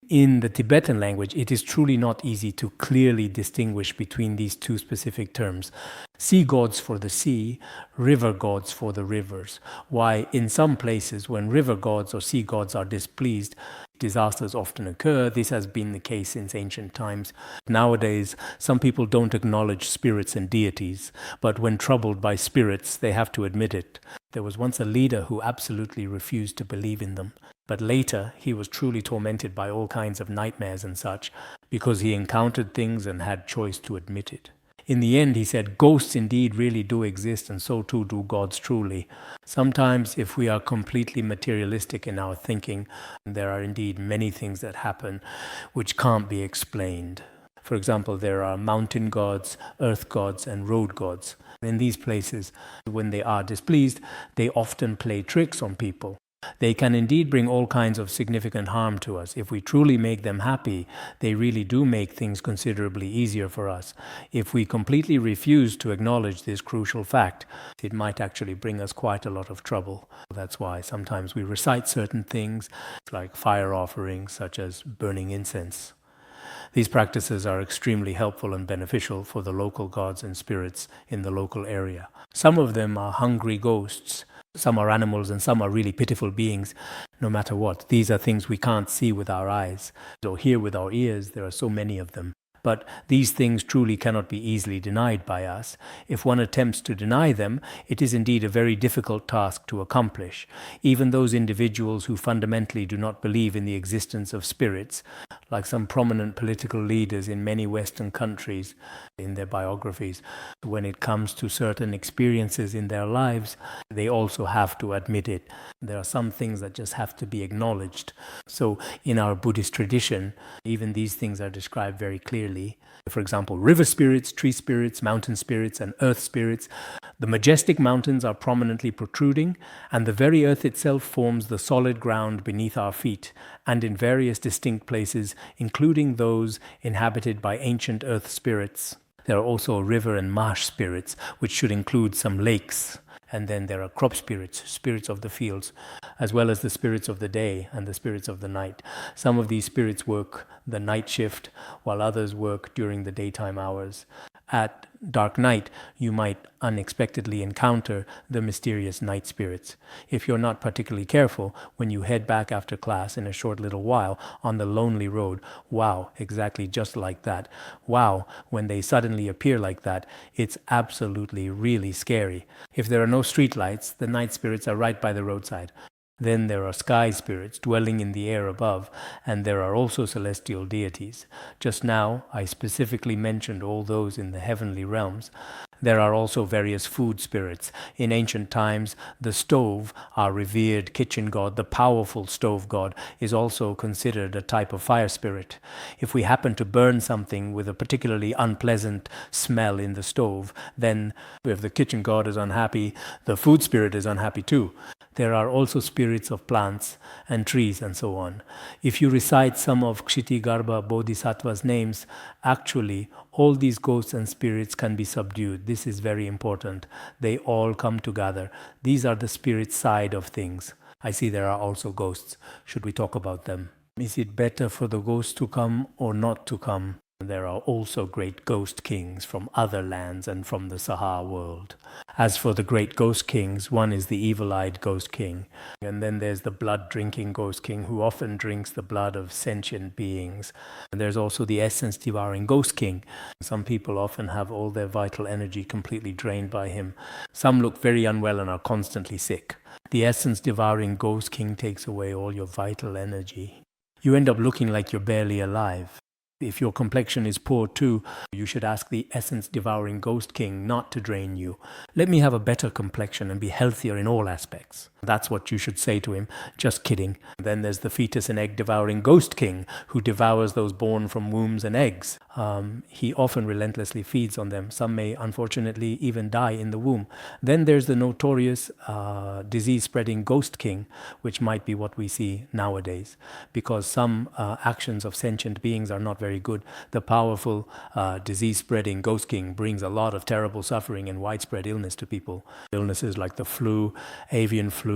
In the Tibetan language, it is truly not easy to clearly distinguish between these 2 specific terms. Sea gods for the sea, river gods for the rivers. Why, in some places, when river gods or sea gods are displeased, disasters often occur. This has been the case since ancient times. Nowadays, some people don't acknowledge spirits and deities, but when troubled by spirits, they have to admit it. There was once a leader who absolutely refused to believe in them. But later, he was truly tormented by all kinds of nightmares and such, because he encountered things and had choice to admit it. In the end, he said, ghosts indeed really do exist, and so too do gods truly. Sometimes, if we are completely materialistic in our thinking, there are indeed many things that happen which can't be explained. For example, there are mountain gods, earth gods, and road gods. In these places, when they are displeased, they often play tricks on people. They can indeed bring all kinds of significant harm to us. If we truly make them happy, they really do make things considerably easier for us. If we completely refuse to acknowledge this crucial fact, it might actually bring us quite a lot of trouble. That's why sometimes we recite certain things, like fire offerings, such as burning incense. These practices are extremely helpful and beneficial for the local gods and spirits in the local area. Some of them are hungry ghosts. Some are animals and some are really pitiful beings. No matter what, these are things we can't see with our eyes or hear with our ears. There are so many of them. But these things truly cannot be easily denied by us. If one attempts to deny them, it is indeed a very difficult task to accomplish. Even those individuals who fundamentally do not believe in the existence of spirits, like some prominent political leaders in many Western countries, in their biographies, when it comes to certain experiences in their lives, they also have to admit it. There are some things that just have to be acknowledged. So in our Buddhist tradition, even these things are described very clearly. For example, river spirits, tree spirits, mountain spirits, and earth spirits. The majestic mountains are prominently protruding, and the very earth itself forms the solid ground beneath our feet, and in various distinct places, including those inhabited by ancient earth spirits. There are also river and marsh spirits, which should include some lakes. And then there are crop spirits, spirits of the fields, as well as the spirits of the day and the spirits of the night. Some of these spirits work the night shift, while others work during the daytime hours. At dark night, you might unexpectedly encounter the mysterious night spirits. If you're not particularly careful, when you head back after class in a short little while on the lonely road, wow, exactly just like that. Wow, when they suddenly appear like that, it's absolutely really scary. If there are no streetlights, the night spirits are right by the roadside. Then there are sky spirits dwelling in the air above, and there are also celestial deities. Just now, I specifically mentioned all those in the heavenly realms. There are also various food spirits. In ancient times, the stove, our revered kitchen god, the powerful stove god, is also considered a type of fire spirit. If we happen to burn something with a particularly unpleasant smell in the stove, then if the kitchen god is unhappy, the food spirit is unhappy too. There are also spirits of plants and trees and so on. If you recite some of Ksitigarbha Bodhisattva's names, actually all these ghosts and spirits can be subdued. This is very important. They all come together. These are the spirit side of things. I see there are also ghosts. Should we talk about them? Is it better for the ghosts to come or not to come? There are also great ghost kings from other lands and from the Saha world. As for the great ghost kings, one is the evil-eyed ghost king. And then there's the blood-drinking ghost king who often drinks the blood of sentient beings. And there's also the essence-devouring ghost king. Some people often have all their vital energy completely drained by him. Some look very unwell and are constantly sick. The essence-devouring ghost king takes away all your vital energy. You end up looking like you're barely alive. If your complexion is poor too, you should ask the essence-devouring ghost king not to drain you. Let me have a better complexion and be healthier in all aspects. That's what you should say to him. Just kidding. Then there's the fetus and egg-devouring ghost king who devours those born from wombs and eggs. He often relentlessly feeds on them. Some may unfortunately even die in the womb. Then there's the notorious disease-spreading ghost king, which might be what we see nowadays. Because some actions of sentient beings are not very good. The powerful disease-spreading ghost king brings a lot of terrible suffering and widespread illness to people. Illnesses like the flu, avian flu,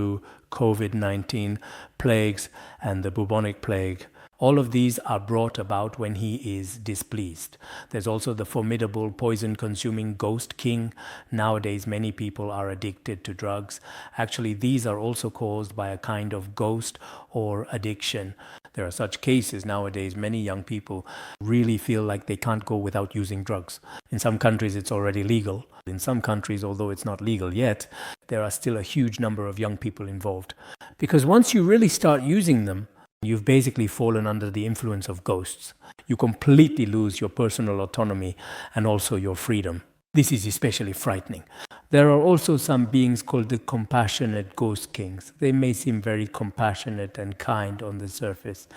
COVID-19, plagues, and the bubonic plague. All of these are brought about when he is displeased. There's also the formidable poison-consuming ghost king. Nowadays, many people are addicted to drugs. Actually, these are also caused by a kind of ghost or addiction. There are such cases nowadays. Many young people really feel like they can't go without using drugs. In some countries, it's already legal. In some countries, although it's not legal yet, there are still a huge number of young people involved. Because once you really start using them, you've basically fallen under the influence of ghosts. You completely lose your personal autonomy and also your freedom. This is especially frightening. There are also some beings called the compassionate ghost kings. They may seem very compassionate and kind on the surface.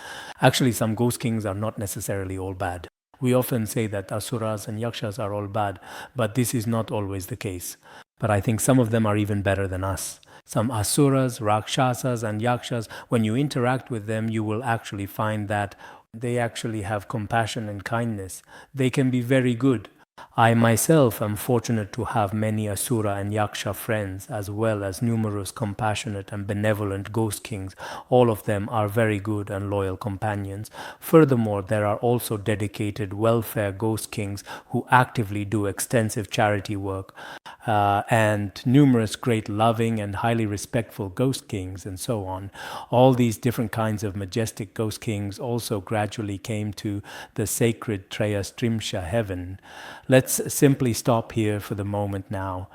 Actually, some ghost kings are not necessarily all bad. We often say that asuras and yakshas are all bad, but this is not always the case. But I think some of them are even better than us. some asuras, rakshasas, and yakshas. When you interact with them, you will actually find that they actually have compassion and kindness. They can be very good. I myself am fortunate to have many asura and yaksha friends, as well as numerous compassionate and benevolent ghost kings. All of them are very good and loyal companions. Furthermore, there are also dedicated welfare ghost kings who actively do extensive charity work, and numerous great loving and highly respectful ghost kings, and so on. All these different kinds of majestic ghost kings also gradually came to the sacred Trāyastriṃśa Heaven. Let's simply stop here for the moment now.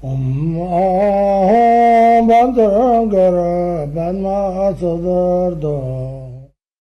Om